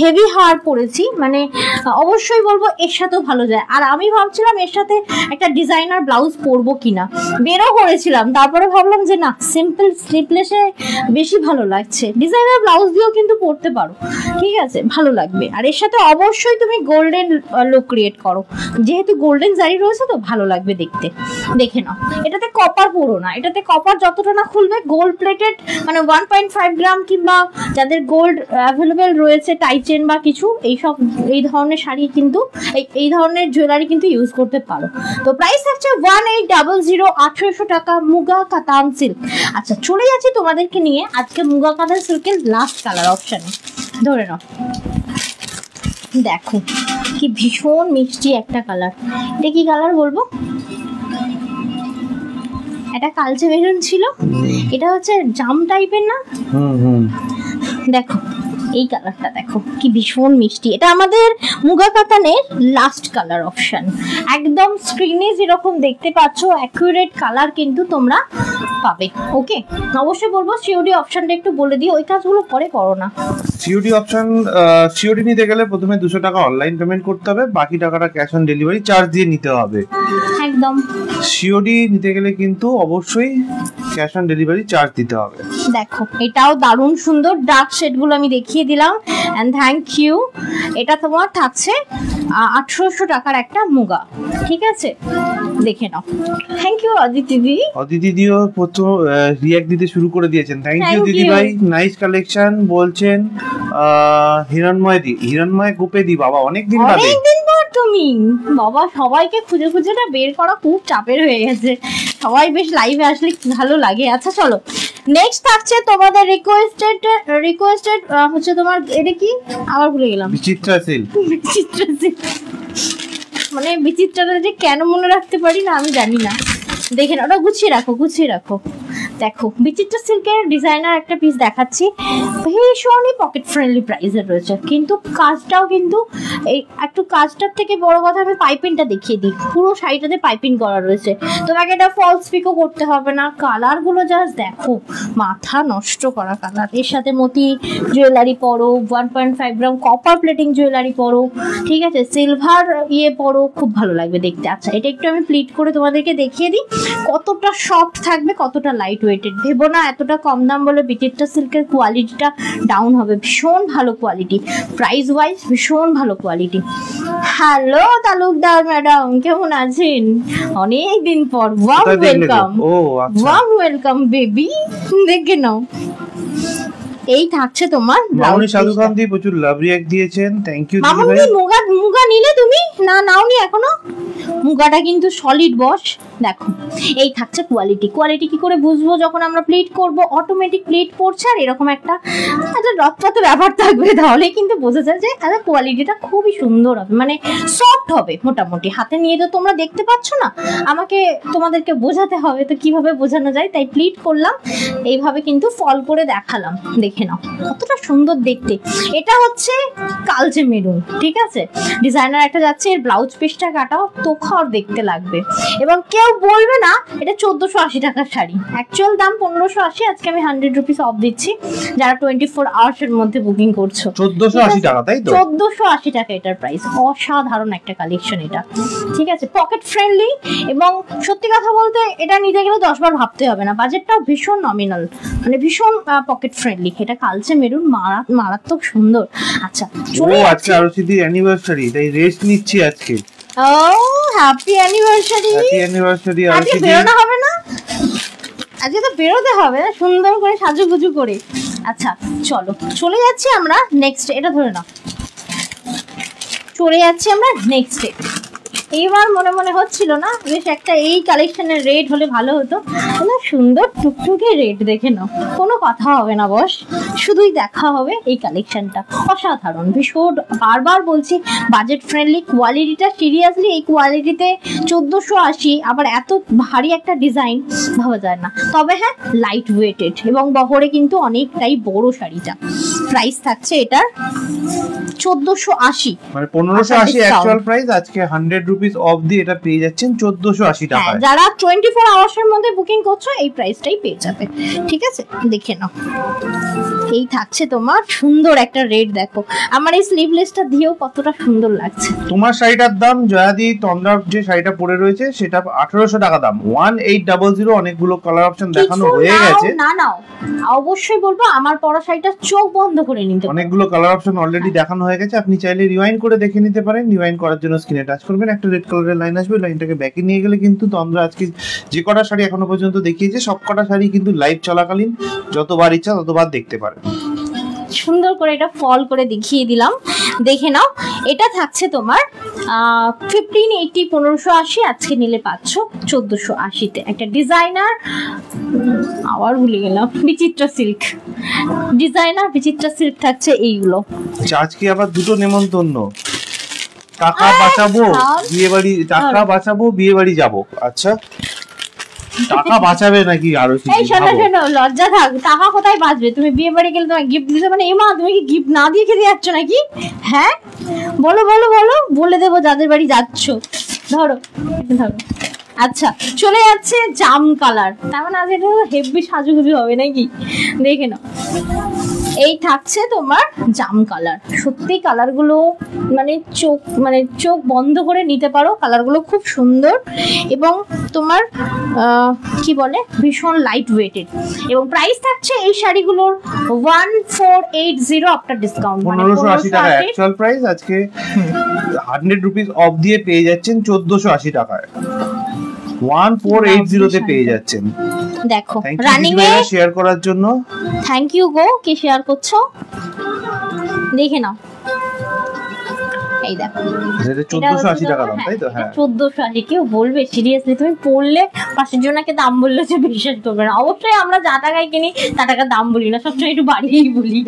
হেভি হার পরেছি। মানে অবশ্যই বলবো এর সাথেও ভালো যায়। আর আমি ভাবছিলাম এর সাথে একটা ডিজাইনার ব্লাউজ পরবো কিনা, বেরো করেছিলাম, তারপরে ভাবলাম যে না, সিম্পল স্লিপলেসে বেশি ভালো লাগছে। ডিজাইনার ব্লাউজ দিয়েও কিন্তু পরতে পারো, ঠিক আছে, ভালো লাগবে। আর এর সাথে অবশ্যই তুমি গোল্ডেন লুক ক্রিয়েট করো, যেহেতু গোল্ডেন জারি রয়েছে তো ভালো লাগবে দেখতে। দেখে নাও, এটাতে কপার পুরো না, এটাতে কপার যতটা না খুলবে, গোল্ড প্লেটেড, মানে 1.5 গ্রাম, কিংবা যাদের গোল্ড অ্যাভেলেবেল রয়েছে টাই চেন বা কিছু, এই ধরনের শাড়ি কিন্তু এই ধরনের জুয়েলারি কিন্তু ইউজ করতে পারো। তো প্রাইস থাকছে 1800, 1800 টাকা, মুগা কাতান সিল্ক। আচ্ছা, চলে যাচ্ছি তোমাদেরকে নিয়ে আজকে মুগা কাতান সিল্কের লাস্ট কালার অপশানে। ধরে নাও, দেখো কি ভীষণ মিষ্টি একটা কালার। এটা কি কালার বলবো? এটা কালচে মেরুন ছিল, এটা হচ্ছে জাম টাইপের না। দেখো এই কালারটা, দেখো কি ভীষণ মিষ্টি। এটা আমাদের মুগা কাতানের লাস্ট কালার অপশন। একদম স্ক্রিনে যেরকম দেখতে পাচ্ছ অ্যাকুরেট কালার কিন্তু তোমরা পাবে। ওকে, অবশ্যই বলবো সিওডি অপশনটা একটু বলে দিই, ওই কাজগুলো পরে করো না। সিওডি অপশন, সিওডি নিতে গেলে প্রথমে 200 টাকা অনলাইন পেমেন্ট করতে হবে, বাকি টাকাটা ক্যাশ অন ডেলিভারি চার্জ দিয়ে নিতে হবে। একদম, সিওডি নিতে গেলে কিন্তু অবশ্যই ক্যাশ অন ডেলিভারি চার্জ দিতে হবে। দেখো এটাও দারুণ সুন্দর, ডার্ক শেডগুলো আমি দেখিয়ে দিলাম। And thank you. এটা তোমার থাকছে 1800 টাকার একটা মুগা। ঠিক আছে, দেখে নাও। থ্যাংক ইউ অদিতি দি। অদিতি দিও প্রথম রিঅ্যাক্ট দিতে শুরু করে দিয়েছেন। থ্যাংক ইউ দিদি ভাই, নাইস কালেকশন বলছেন। হিরণময় গোপে দি, বাবা অনেকদিন বাদে, অনেকদিন পর তুমি? বাবা, সবাইকে খুঁজে খুঁজে না বের করা খুব চাপের হয়ে গেছে, সবাই বেশ লাইভে আসলে ভালো লাগে। আচ্ছা চলো, নেক্সট থাকছে তোমাদের রিকোয়েস্টেড হচ্ছে তোমার, এটা কি আবার ভুলে গেলাম, বিচিত্রা সিল্ক। বিচিত্রা সিল্ক, মানে বিচিত্রাটা যে কেন মনে রাখতে পারি না আমি জানি না। দেখেন, ওটা গুছিয়ে রাখো, গুছিয়ে রাখো। দেখো, বিচিত্রা সিল্কের ডিজাইনার একটা পিস দেখাচ্ছি, ভীষণই পকেট ফ্রেন্ডলি প্রাইসের রয়েছে, কিন্তু কাজটাও কিন্তু এই একটু, কাজটার থেকে বড় কথা আমি পাইপিংটা দেখিয়ে দিই। পুরো শাড়িটাতে পাইপিং করা রয়েছে, তোমাকে এটা ফলস পিকও করতে হবে না। কালারগুলো জাস্ট দেখো, মাথা নষ্ট করা কালার। এর সাথে মতি জুয়েলারি পরো, 1.5 গ্রাম কপার প্লেটিং জুয়েলারি পরো, ঠিক আছে, সিলভার ইয়ে পরো, খুব ভালো লাগবে দেখতে। আচ্ছা, এটা একটু আমি প্লিট করে তোমাদেরকে দেখিয়ে দিই কতটা সফট থাকবে, কতটা লাইট ওয়েটেড। ভেবো না এতটা কম দাম বলে বিচিত্রা সিল্কের কোয়ালিটিটা ডাউন হবে, ভীষণ ভালো কোয়ালিটি, প্রাইস ওয়াইজ ভীষণ ভালো কোয়ালিটি। হ্যালো তালুকদার ম্যাডাম, কেমন আছেন? অনেক দিন পর, wow welcome, wow welcome baby, দেখে নাও। এই থাকছে তোমার মামনি সাধুকান্তি, প্রচুর লাভ রিঅ্যাক্ট দিয়েছেন, থ্যাংক ইউ। মামনি, মুগা নিলে তুমি? না, নাওনি এখনো। মুগাটা কিন্তু সলিড বস। দেখো, এই থাকছে কোয়ালিটি। কোয়ালিটি কি করে বুঝবো? যখন আমরা প্লিট করব, অটোমেটিক প্লিট পড়ছে আর এরকম একটা রথপথ ব্যাপার থাকবে, তাহলে কিন্তু বোঝা যায় যে কোয়ালিটিটা খুবই সুন্দর হবে, মানে সফট হবে মোটামুটি। হাতে নিয়ে তো তোমরা দেখতে পাচ্ছ না, আমাকে তোমাদেরকে বোঝাতে হবে, তো কিভাবে বোঝানো যায়, তাই প্লিট করলাম এইভাবে, কিন্তু ফল করে দেখালাম। দেখে নাও কতটা সুন্দর দেখতে। এটা হচ্ছে কালচে মেরুন, ঠিক আছে, ডিজাইনার একটা যাচ্ছে, এর ব্লাউজ পিসটা কাটাও, তোখাও দেখতে লাগবে। এবং কেউ বলবে না এটা 1480 টাকার শাড়ি, অ্যাকচুয়াল দাম 1580। আজকে আমি 100 রুপিস অফ দিচ্ছি যারা 24 আওয়ার্স এর মধ্যে বুকিং করছো। 1480 টাকা, তাই তো? 1480 টাকা এটার প্রাইস। অসাধারণ একটা কালেকশন এটা, ঠিক আছে, পকেট ফ্রেন্ডলি। এবং সত্যি কথা বলতে এটা নিতে গেলে 10 বার ভাবতে হবে না, বাজেটটাও ভীষণ নমিনাল, মানে ভীষণ পকেট ফ্রেন্ডলি। এটা কালচে মেরুন, মারাত্মক সুন্দর। আচ্ছা, চলে আজকে আরশিদির অ্যানিভার্সারি, তাই রেস্ট নিচ্ছি আজকে। ও, হ্যাপি অ্যানিভার্সারি। হ্যাপি অ্যানিভার্সারি আজকে আরশিদি। বেরোনো হবে না? আজকে তো বেরোতে হবে না, সুন্দর করে সাজুগুজু করে। আচ্ছা চলো, চলে যাচ্ছি আমরা নেক্সট, এটা ধরে নাও, চলে যাচ্ছি আমরা নেক্সটে। এইবার মনে মনে হচ্ছিল না বেশ একটা এই কালেকশনের রেট হলে ভালো হতো, সুন্দর টুকটুকে রেট। দেখে নাও, কোনো কথা হবে না বস, শুধুই দেখা হবে এই কালেকশনটা। অসাধারণ, ভীষণ, বারবার বলছি বাজেট ফ্রেন্ডলি, কোয়ালিটিটা সিরিয়াসলি এই কোয়ালিটিতে 1480, আবার এত ভারী একটা ডিজাইন ভাবা যায় না। তবে হ্যাঁ, লাইট ওয়েটেড এবং বহরে কিন্তু অনেকটাই বড় শাড়িটা। প্রাইস থাকছে এটার 1480, মানে 1580 অ্যাকচুয়াল প্রাইস, আজকে 100 রুপিস অফ দিয়ে এটা পেয়ে যাচ্ছেন 1480 টাকা। যারা 24 আওয়ার্স এর মধ্যে বুকিং করছো এই প্রাইসটাই পেয়ে যাবে, ঠিক আছে, দেখে নাও। এই থাকছে তোমার সুন্দর একটা রেড, দেখো আমার এই স্লিভলেসটা দিয়েও কতটা সুন্দর লাগছে। তোমার শাড়িটার দাম জয়াদি, তন্দ্রা যে শাড়িটা পরে রয়েছে সেটা 1800 টাকা দাম, 1800। অনেকগুলো কালার অপশন দেখানো হয়ে গেছে। না নাও, অবশ্যই বলবো আমার পরা শাড়িটা চোখ বন্ধ করে নিতে, অনেকগুলো কালার অপশন অলরেডি দেখানো হয়ে গেছে, আপনি চাইলে রিওয়াইন্ড করে দেখে নিতে পারেন। রিওয়াইন্ড করার জন্য স্ক্রিনে টাচ করবেন, একটা রেড কালারের লাইন আসবে, লাইনটাকে ব্যাকে নিয়ে গেলে কিন্তু তন্দ্রা আজকে যে কটা শাড়ি এখনো পর্যন্ত দেখিয়েছে সব কটা শাড়ি কিন্তু লাইভ চলাকালীন যতবার ইচ্ছা ততবার দেখতে পারেন। সুন্দর করে এটা ফল করে দেখিয়ে দিলাম, দেখে নাও। এটা থাকছে তোমার 1580, 1580, আজকে নিলে পাচ্ছ 1480-তে। একটা ডিজাইনার, আবার ভুলে গেলাম, বিচিত্রা সিল্ক, ডিজাইনার বিচিত্রা সিল্ক থাকছে এইগুলো। আজকে আবার দুটো নেমন্তন্ন, টাকা বাঁচাবো বিয়ে বাড়ি, টাকা বাঁচাবো বিয়ে বাড়ি যাবো। আচ্ছা, টাকা বাঁচাবে নাকি আরো? এই শোনো শোনো, লজ্জা থাক, টাকা কোথায় বাঁচবে? তুমি বিয়ে বাড়ি গেলে তোমার গিফট দিতে, মানে এমা তুমি কি গিফট না দিয়ে খেতে যাচ্ছ নাকি? হ্যাঁ বলো বলো বলো, বলে দেবো যাদের বাড়ি যাচ্ছ। ধরো ধরো। আচ্ছা, চলে যাচ্ছে জাম কালার, তার মানে আজ এটা হেভি সাজুগুজু হবে নাকি, দেখে নাও। এই থাকছে তোমার জাম কালার, সত্যি কালারগুলো মানে চোখ বন্ধ করে নিতে পারো, কালারগুলো খুব সুন্দর এবং তোমার কি বলে ভীষণ লাইট ওয়েটেড। এবং প্রাইস থাকছে এই শাড়িগুলোর 1480 আফটার ডিসকাউন্ট, 1580 টাকা অ্যাকচুয়াল প্রাইস, আজকে 100 রুপিস অফ দিয়ে পেয়ে যাচ্ছেন 1480 টাকায়, 1480 তে পেয়ে যাচ্ছেন। দেখো রানিং এ শেয়ার করার জন্য থ্যাংক ইউ গো, কি শেয়ার করছো দেখে নাও। এই দেখো এটা 1480 টাকা দাম, তাই তো? হ্যাঁ 1480। কেউ বলবে সিরিয়াসলি তুমি পড়লে পাশের জনকে দাম বললে যে বিশ্বাস করবে না। অবশ্যই আমরা যা টাকায় কিনি তা টাকা দাম বলি না, সবসময় একটু বাড়িয়েই বলি।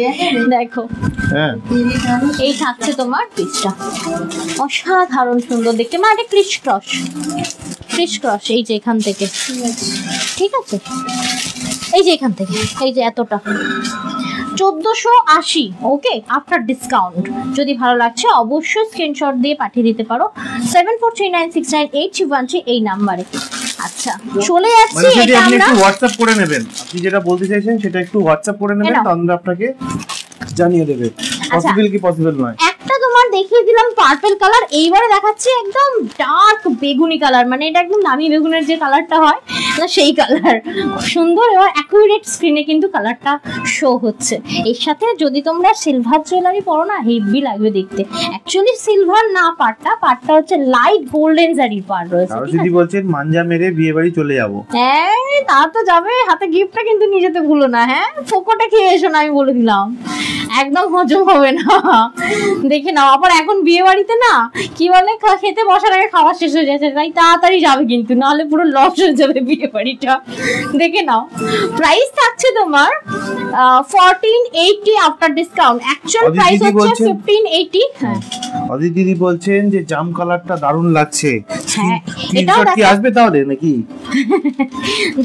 দেখো হ্যাঁ এই থাকছে তোমার পিসটা, অসাধারণ সুন্দর দেখতে। মানে এটা ক্রিস ক্রস এই যে এখান থেকে, ঠিক আছে, এই যে এখান থেকে, এই যে এতটা 1480। ওকে, আফটার ডিসকাউন্ট। যদি ভালো লাগছে অবশ্যই স্ক্রিনশট দিয়ে পাঠিয়ে দিতে পারো 7439698313 এই নাম্বারে। আচ্ছা চলে যাচ্ছি, এটা আপনি একটু হোয়াটসঅ্যাপ করে নেবেন, আপনি যেটা বলতে চাইছেন সেটা একটু হোয়াটসঅ্যাপ করে নেবেন, তাহলে আপনাকে জানিয়ে দেবে পসিবল কি পসিবল নয়। একটা তোমার দেখিয়ে দিলাম পার্পল কালার, এইবারে দেখাচ্ছি একদম ডার্ক বেগুনি কালার, মানে এটা একদম দামি বেগুনের যে কালারটা হয় না সেই কালার, খুব সুন্দর এবং অ্যাকুরেট স্ক্রিনে কিন্তু কালারটা শো হচ্ছে। এর সাথে যদি তোমরা সিলভার জুয়েলারি পরো না হেভি লাগবে দেখতে। অ্যাকচুয়ালি সিলভার না, পাটটা হচ্ছে লাইট গোল্ডেন জারির পাট রয়েছে। আর যদি বলছেন মানজা মেরে বিয়ে বাড়ি চলে যাব, হ্যাঁ তা তো যাবে, হাতে গিফটটা কিন্তু নিয়ে যেতে ভুলো না। হ্যাঁ ফোকোটা খেয়ে এসো না, আমি বলে দিলাম, একদম হজম হবে না। দেখে নাও, আবার এখন বিয়ে বাড়িতে না কি বলে খেতে বসার আগে খাওয়া শেষ হয়ে যাচ্ছে, তাই তাড়াতাড়ি যাবে কিন্তু, নাহলে পুরো লস হয়ে যাবে বিয়ে বাড়িটা। দেখে নাও প্রাইস থাকছে তোমার 1480 আফটার ডিসকাউন্ট, অ্যাকচুয়াল প্রাইস হচ্ছে 1580। হ্যাঁ অদিতি দিদি বলছেন যে জাম কালারটা দারুণ লাগছে। হ্যাঁ এটাও কি আসবে তাহলে নাকি?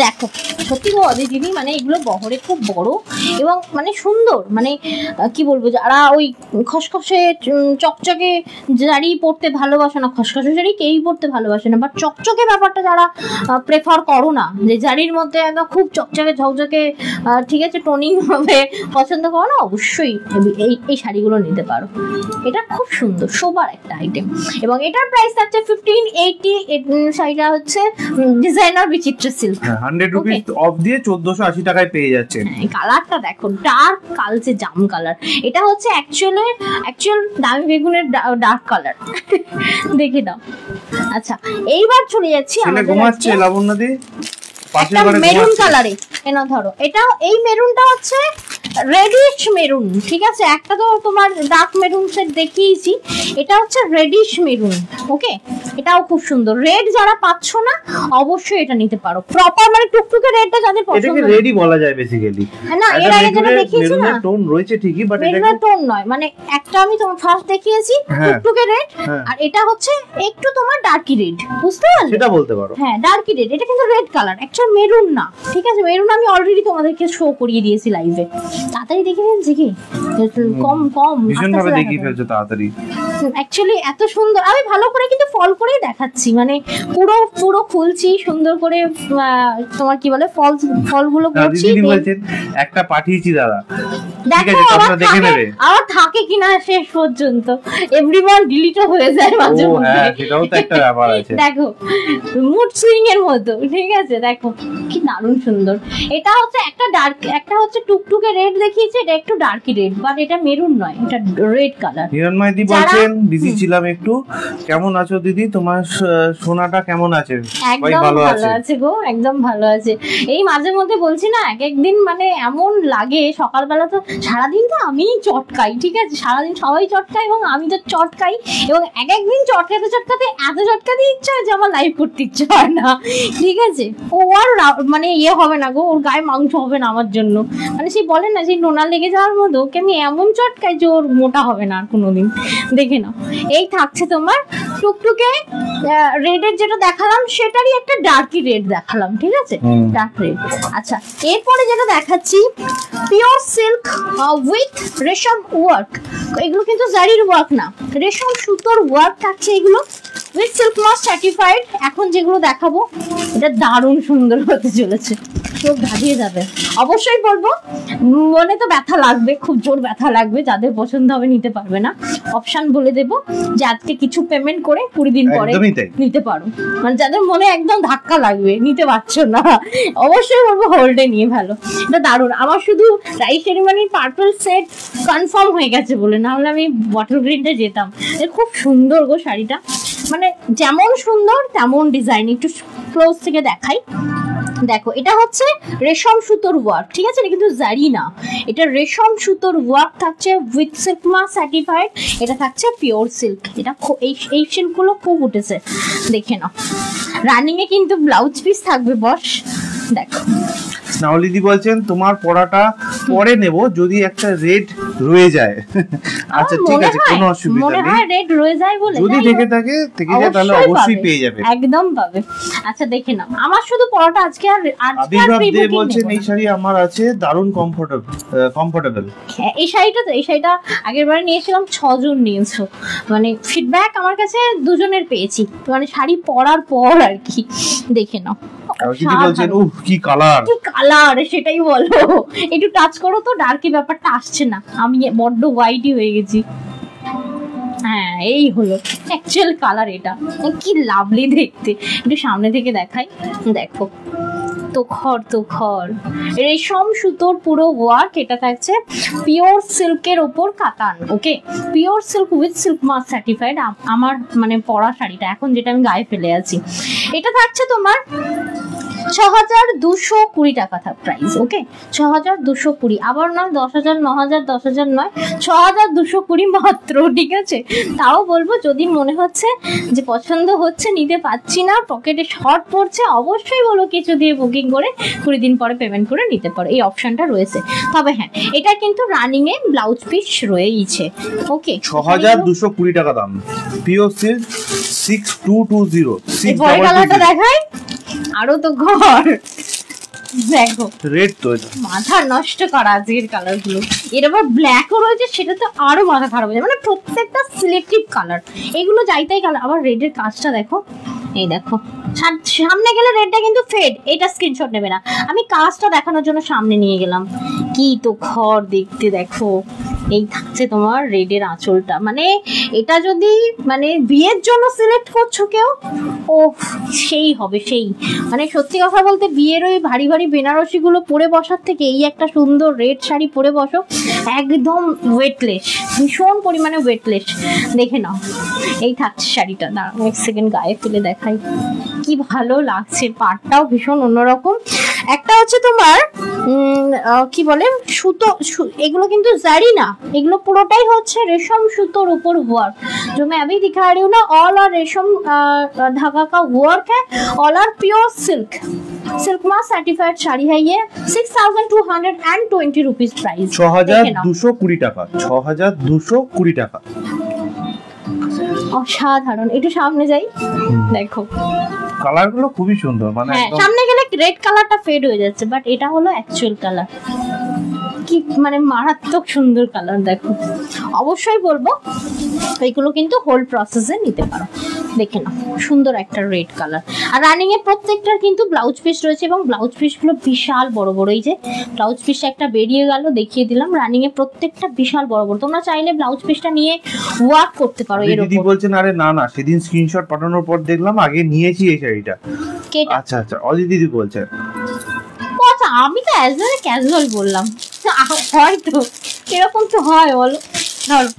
দেখো সত্যি গো অদিতি দিদি, মানে এগুলো বহরে খুব বড় এবং মানে সুন্দর, মানে কি বলবো, যারা ওই খসখসে চকচকে জারি পড়তে ভালোবাসে না, খসখসে জারি কেউই পড়তে ভালোবাসে না, বাট চকচকে ব্যাপারটা যারা প্রেফার করো না, যে জারির মধ্যে একদম খুব চকচকে ঝকঝকে ঠিক আছে টোনিং ভাবে পছন্দ করো না, অবশ্যই এই শাড়িগুলো নিতে পারো। এটা খুব সুন্দর শোবার একটা আইটেম এবং এটার প্রাইস থাকছে 1580। শাড়িটা হচ্ছে ডিজাইনার বিচিত্র সিল্ক, 100 রুপিস অফ দিয়ে 1480 টাকায় পেয়ে যাচ্ছেন। কালারটা দেখো ডার্ক কালচে জাম কালার, এটা হচ্ছে অ্যাকচুয়াল দামি বেগুনের ডার্ক কালার। দেখে নাও। আচ্ছা এইবার চলে যাচ্ছি আমাদের ঘুমাচ্ছে লাবণ্যদি একটা মেরুন কালারে, এনা ধরো এটা, এই মেরুনটা হচ্ছে রেডিশ মেরুন, ঠিক আছে, একটা তো তোমার ডার্ক মেরুন সেট দেখিয়েছি, এটা হচ্ছে রেডিশ মেরুন। ওকে এটাও খুব সুন্দর, রেড যারা পাচ্ছ না অবশ্যই এটা নিতে পারো, প্রপার মানে টুকটুকে রেডটা যাদের পছন্দ। এটাকে রেডি বলা যায় বেসিক্যালি, না এর আগে যেটা দেখিয়েছি না টোন রয়েছে ঠিকই, বাট এটা টোন নয়, মানে একটা আমি তোমার ফার্স্ট দেখিয়েছি টুকটুকে রেড, আর এটা হচ্ছে একটু তোমার ডার্কি রেড, বুঝতে পারলে? সেটা বলতে পারো, হ্যাঁ ডার্কি রেড, এটা কিন্তু রেড কালার, অ্যাকচুয়াল মেরুন না, ঠিক আছে, মেরুন আমি অলরেডি তোমাদেরকে শো করিয়ে দিয়েছি লাইভে। তাড়াতাড়ি দেখে ফেলছি কি কম ভীষণ ভাবে দেখিয়ে ফেলছো তাড়াতাড়ি। অ্যাকচুয়ালি এত সুন্দর, আমি ভালো করে কিন্তু ফল করেই দেখাচ্ছি, মানে পুরো খুলছি সুন্দর করে, তোমার কি বলে ফলগুলো করছি। দিদি বলছেন একটা পাঠিয়েছি দাদা, দেখো আবার থাকে কিনা শেষ পর্যন্ত, এভরিওয়ান ডিলিটও হয়ে যায় মাঝে মধ্যে, সেটাও তো একটা ব্যাপার আছে। দেখো মুড সুইং এর মতো, ঠিক আছে, দেখো কি দারুণ সুন্দর। এটা হচ্ছে একটা ডার্ক, একটা হচ্ছে টুকটুকে রেড দেখিয়েছে, এটা একটু ডার্কি রেড, বাট এটা মেরুন নয়, এটা রেড কালার। হিরণময় দি বলছেন বিজি ছিলাম একটু, কেমন আছো দিদি, তোমার সোনাটা কেমন আছে? একদম ভালো আছে গো, একদম ভালো আছে। এই মাঝে মধ্যে বলছি না একদিন মানে এমন লাগে, সকালবেলা তো সারাদিন তো আমি চটকাই, ঠিক আছে, সারাদিন সবাই চটকাই এবং আমি তো চটকাই, এবং একদিন চটকাতে এত চটকাতে ইচ্ছা হয় যে আমার লাইভ করতে ইচ্ছা হয় না, ঠিক আছে। ও আর মানে ইয়ে হবে না গো, ওর গায়ে মাংস হবে না আমার জন্য, মানে সেই বলে না সেই নোনা লেগে যাওয়ার মতো, ওকে আমি এমন চটকাই যে ওর মোটা হবে না আর কোনোদিন। দেখে নাও এই থাকছে তোমার টুকটুকে রেডের যেটা দেখালাম সেটারই একটা ডার্কি রেড দেখালাম, ঠিক আছে, ডার্ক রেড। আচ্ছা এরপরে যেটা দেখাচ্ছি পিওর সিল্ক উইথ রেশম ওয়ার্ক, এগুলো কিন্তু জারির ওয়ার্ক না, রেশম সুতোর ওয়ার্ক থাকছে এগুলো, উইথ সিল্ক মাস্ক সার্টিফাইড। এখন যেগুলো দেখাবো এটা দারুণ সুন্দর হতে চলেছে, চোখ ধাঁধিয়ে যাবে। অবশ্যই বলবো মনে তো ব্যথা লাগবে, খুব জোর ব্যথা লাগবে, যাদের পছন্দ হবে নিতে পারবে না, অপশন বলে দেবো যে আজকে কিছু পেমেন্ট করে 20 দিন পরে নিতে পারো, মানে যাদের মনে একদম ধাক্কা লাগবে নিতে পারছো না অবশ্যই বলবো হোল্ডে নিয়ে ভালো। এটা দারুণ, আমার শুধু রাইস সেরিমনির পার্পল সেট কনফার্ম হয়ে গেছে বলে, না হলে আমি বটল গ্রিনটা যেতাম। খুব সুন্দর গো শাড়িটা, মানে যেমন সুন্দর তেমন ডিজাইন, একটু ক্লোজ থেকে দেখাই, দেখো এটা হচ্ছে রেশম সুতোর ওয়ার্ক, ঠিক আছে, এটা কিন্তু জারি না, এটা রেশম সুতোর ওয়ার্ক থাকছে উইথ সিল্ক মার্ক সার্টিফাইড, এটা থাকছে পিওর সিল্ক। এটা এই সিল্ক গুলো খুব উঠেছে, দেখে নাও। রানিং এ কিন্তু ব্লাউজ পিস থাকবে বস, দেখো। স্নাউলিদি বলছেন তোমার পড়াটা পরে নেব যদি একটা রেড রয়ে যায়। আচ্ছা ঠিক আছে, কোনো অসুবিধা নেই, মনে হয় রেড রয়ে যায় বলে যদি থেকে যায় তাহলে অবশ্যই পেয়ে যাবে, একদম পাবে। আচ্ছা দেখে নাও, আমার শুধু পড়াটা আজকে আর আবির্ভাব দে বলছেন এই শাড়ি আমার আছে, দারুণ কমফোর্টেবল। এই শাড়িটা আগের বারে নিয়েছিলাম, 6 জন নিয়েছো, মানে ফিডব্যাক আমার কাছে 2 জনের পেয়েছি, মানে শাড়ি পরার পর আর কি, দেখে নাও। বলছেন উফ কি কালার, সেটাই বলো, একটু টাচ করো তো, ডার্কি ব্যাপারটা আসছে না, আমি বড্ড হোয়াইটই হয়ে গেছি। হ্যাঁ এই হলো অ্যাকচুয়াল কালার, এটা কি লাভলি দেখতে, একটু সামনে থেকে দেখাই, দেখো তোখর রেশম সুতোর পুরো ওয়ার্ক, এটা থাকছে পিওর সিল্কের ওপর কাতান, okay, pure silk with silk mark certified. আমার মানে পরা শাড়িটা এখন যেটা আমি গায়ে ফেলে আছি, এটা থাকছে তোমার 6220 টাকা প্রাইস, ওকে, 6220, আবার নয় 10,000 9,000 10,000 নয়, 6220 মাত্র, ঠিক আছে। তাও বলবো যদি মনে হচ্ছে যে পছন্দ হচ্ছে, নিতে পারছি না, পকেটে শর্ট পড়ছে, অবশ্যই বলো কিছু দিয়ে বুকিং করে 20 দিন পরে পেমেন্ট করে নিতে পারো, এই অপশনটা রয়েছে। তবে হ্যাঁ এটা কিন্তু রানিং এ ব্লাউজ পিস রয়েইছে, ওকে। 6220 টাকা দাম, পিওর সিল্ক 6220। এই কালারটা দেখাই, আরো তো ঘর, দেখো রেড তো মাথা নষ্ট করা আজকের কালার গুলো, এর আবার ব্ল্যাকও রয়েছে, সেটা তো আরো মাথা খারাপ হয়ে যায়, মানে প্রত্যেকটা সিলেক্টিভ কালার, এগুলো যাইতাই কালার। আবার রেডের কাজটা দেখো, এই দেখো, সামনে গেলে রেডটা কিন্তু ফেড, এটা স্ক্রিনশট নেবে না, আমি কাজটা দেখানোর জন্য সামনে নিয়ে গেলাম। কি তো ঘর দেখতে, দেখো এই থাকছে তোমার রেডের আঁচলটা, মানে এটা যদি মানে বিয়ের জন্য সিলেক্ট করছো কেউ, ও সেই হবে সেই, মানে সত্যি কথা বলতে বিয়ের ওই ভারী ভারী বেনারসি গুলো পরে বসার থেকে এই একটা সুন্দর রেড শাড়ি পরে বসো, একদম ওয়েটলেস, ভীষণ পরিমাণে ওয়েটলেস, দেখে নাও। এই থাকছে শাড়িটা, দাঁড়াও এক সেকেন্ড গায়ে ফেলে দেখাই, কি ভালো লাগছে, পাটটাও ভীষণ অন্যরকম। একটা হচ্ছে তোমার কি বলে সুতো, এগুলো কিন্তু জারি না, এগুলো পুরোটাই হচ্ছে রেশম সুতোর উপর ওয়ার্ক, जो मैं अभी दिखा रही हूँ ना, ऑल और रेशम धागा का वर्क है, all are pure silk, silk mark certified sari है ये, 6220 रुपीस प्राइस, 6220 টাকা, 6220 টাকা, অসাধারণ। একটু সামনে যাই, দেখো কালার গুলো খুবই সুন্দর, মানে হ্যাঁ সামনে গেলে রেড কালারটা ফেড হয়ে যাচ্ছে, বাট এটা হলো অ্যাকচুয়াল কালার, কি মানে মারাত্মক সুন্দর কালার, দেখো। অবশ্যই বলবো এইগুলো কিন্তু হোল প্রসেসে নিতে পারো, দেখে নাও সুন্দর একটা রেড কালার। আর রানিং এ প্রত্যেকটার কিন্তু ব্লাউজ পিস রয়েছে, এবং ব্লাউজ পিস গুলো বিশাল বড় বড়, এই যে ব্লাউজ পিস একটা বেরিয়ে গেল, দেখিয়ে দিলাম, রানিং এ প্রত্যেকটা বিশাল বড় বড়, তোমরা চাইলে ব্লাউজ পিসটা নিয়ে ওয়ার্ক করতে পারো এর উপর। দিদি বলছেন আরে না না, সেদিন স্ক্রিনশট পাঠানোর পর দেখলাম আগে নিয়েছি এই শাড়িটা। আচ্ছা আচ্ছা, অজি দিদি বলছেন, আচ্ছা আমি তো অ্যাজ এ ক্যাজুয়াল বললাম, হয়তো এরকম তো হয়, বলো ধরো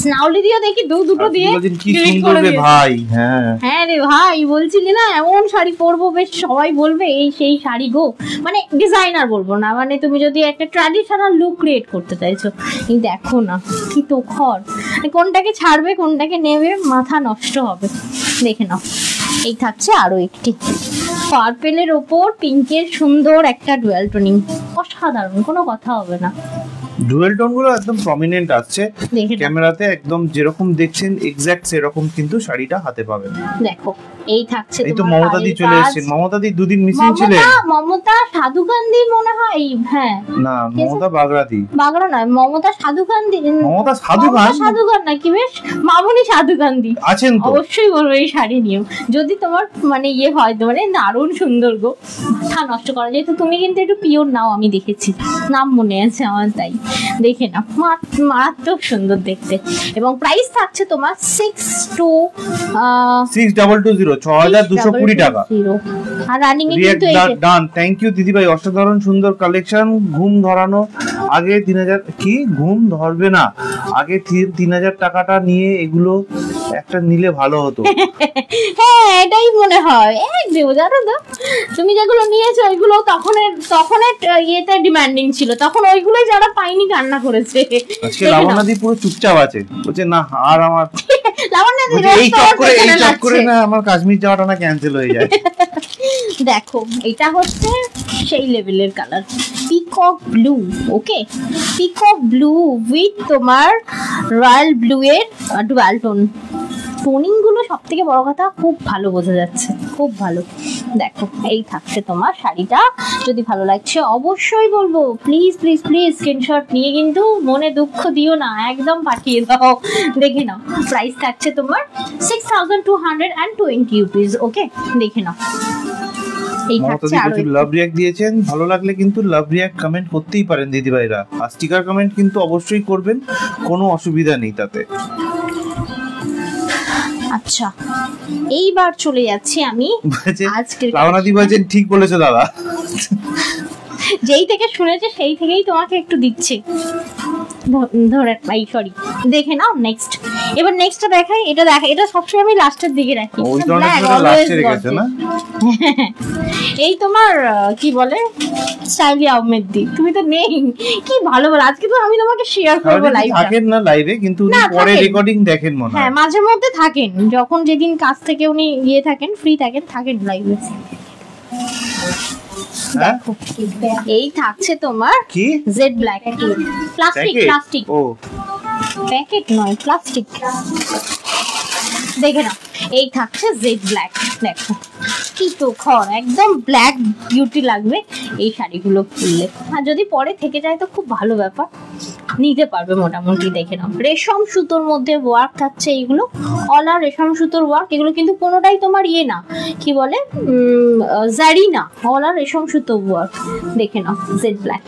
স্নাউলি দিয়ে দেখি দুটো দিয়ে কি সুন্দর রে ভাই, হ্যাঁ রে ভাই, বলছিলি না এমন শাড়ি পরবো বেশ, সবাই বলবে এই সেই শাড়ি গো, মানে ডিজাইনার বলবো না, মানে তুমি যদি একটা ট্র্যাডিশনাল লুক ক্রিয়েট করতে চাইছো, এই দেখো না কি তো খর, কোনটাকে ছাড়বে কোনটাকে নেবে, মাথা নষ্ট হবে, দেখে নাও। এই থাকছে আরো একটি পার্পেলের ওপর পিঙ্কের সুন্দর একটা ডুয়াল টোনিং, অসাধারণ, কোনো কথা হবে না। ডুয়াল টোন গুলো একদম প্রমিনেন্ট আসছে ক্যামেরাতে, একদম যেরকম দেখছেন এক্স্যাক্ট সেরকম কিন্তু শাড়িটা হাতে পাবেন। দেখো এই থাকছে, এই তো মমতা দি চলে এসেছেন, মমতা দি দুদিন মিসিং ছিলেন, মমতা সাধুকান্দি মনে হয়, হ্যাঁ না মমতা বাগরাতি, বাগরা নয়, মমতা সাধুকান্দি, মমতা সাধুকান নাকি, বেশ মামুনি সাধুকান্দি আছেন তো, অবশ্যই বলবো এই শাড়ি নিয়েও, যদি তোমার মানে ইয়ে হয় তো, মানে দারুণ সুন্দর গো, মাথা নষ্ট করা, যেহেতু তুমি কিন্তু একটু পিওর নাও, আমি দেখেছি, নাম মনে আছে আমার, তাই দেখে না, মারাত্মক সুন্দর দেখতে। এবং প্রাইস থাকছে তোমার 6220 টাকা, আর রানিং এ কিন্তু ডান। থ্যাংক ইউ দিদি ভাই, অসাধারণ সুন্দর কালেকশন, ঘুম ধরানো আগে 3000 কি ঘুম ধরবে না, আগে 3000 টাকাটা নিয়ে এগুলো একটা নিলে ভালো হতো। হ্যাঁ এটাই মনে হয়। জানো তো তুমি যেগুলো নিয়েছো ওইগুলো তখনের ইয়েতে ডিমান্ডিং ছিল, তখন ওইগুলোই যারা পাইনি কান্না করেছে। আজকে লাবণ্যদি পুরো চুপচাপ আছে, বলছে না আর আমার লাবণ্যদি এই চক্করে না আমার কাশ্মীর যাওয়াটা না ক্যান্সেল হয়ে যায়। দেখো এটা হচ্ছে সেই লেভেলের colour, peacock blue. Okay, peacock blue with তোমার রয়্যাল ব্লু এর ডুয়াল টোন। টোনিং গুলো সব থেকে বড় কথা খুব ভালো বোঝা যাচ্ছে, খুব ভালো। দেখো এই থাকছে তোমার শাড়িটা, যদি ভালো লাগছে অবশ্যই বলবো প্লিজ প্লিজ প্লিজ স্ক্রিনশট নিয়ে কিন্তু মনে দুঃখ দিও না, একদম পাঠিয়ে দাও। দেখে নাও প্রাইস থাকছে তোমার 6220 রুপিস। ওকে দেখে নাও। এই থাকছে আরো লাভ রিঅ্যাক্ট দিয়েছেন, ভালো লাগলে কিন্তু লাভ রিঅ্যাক্ট কমেন্ট করতেই পারেন দিদি ভাইরা, আর স্টিকার কমেন্ট কিন্তু অবশ্যই করবেন, কোনো অসুবিধা নেই তাতে। আচ্ছা এইবার চলে যাচ্ছি আমি আজকে। লাবণ্যদি বলছেন ঠিক বলেছো দাদা, যেই থেকে শুনেছে সেই থেকেই তোমাকে একটু দিচ্ছি ধরে। সরি দেখে নাও নেক্সট। এবার নেক্সটটা দেখাই, এটা এটা সবসময় আমি লাস্টের দিকে রাখি। এই তোমার কি বলে স্টাইলি আহমেদ দি, তুমি তো নেই, কি ভালো বল। আজকে তো আমি তোমাকে শেয়ার করব লাইভে। থাকেন না লাইভে, কিন্তু উনি পরে রেকর্ডিং দেখেন মনে হয়। হ্যাঁ মাঝে মধ্যে থাকেন, যখন যেদিন কাজ থেকে উনি থাকেন, ফ্রি থাকেন লাইভে। এই থাকছে তোমার কি জেড ব্ল্যাক, প্লাস্টিক ও প্যাকেট নয় প্লাস্টিক। দেখে নাও এই থাকছে জেড ব্ল্যাক। দেখো কি তো খর, একদম ব্ল্যাক বিউটি লাগবে এই শাড়িগুলো পরলে। আর যদি পরে থেকে যায় তো খুব ভালো ব্যাপার, নিতে পারবে মোটামুটি। দেখে নাও রেশম সুতোর মধ্যে ওয়ার্ক থাকছে, এইগুলো অলা রেশম সুতোর ওয়ার্ক। এগুলো কিন্তু কোনোটাই তোমার না কি বলে জারি না, অলা রেশম সুতো ওয়ার্ক। দেখে নাও জেড ব্ল্যাক,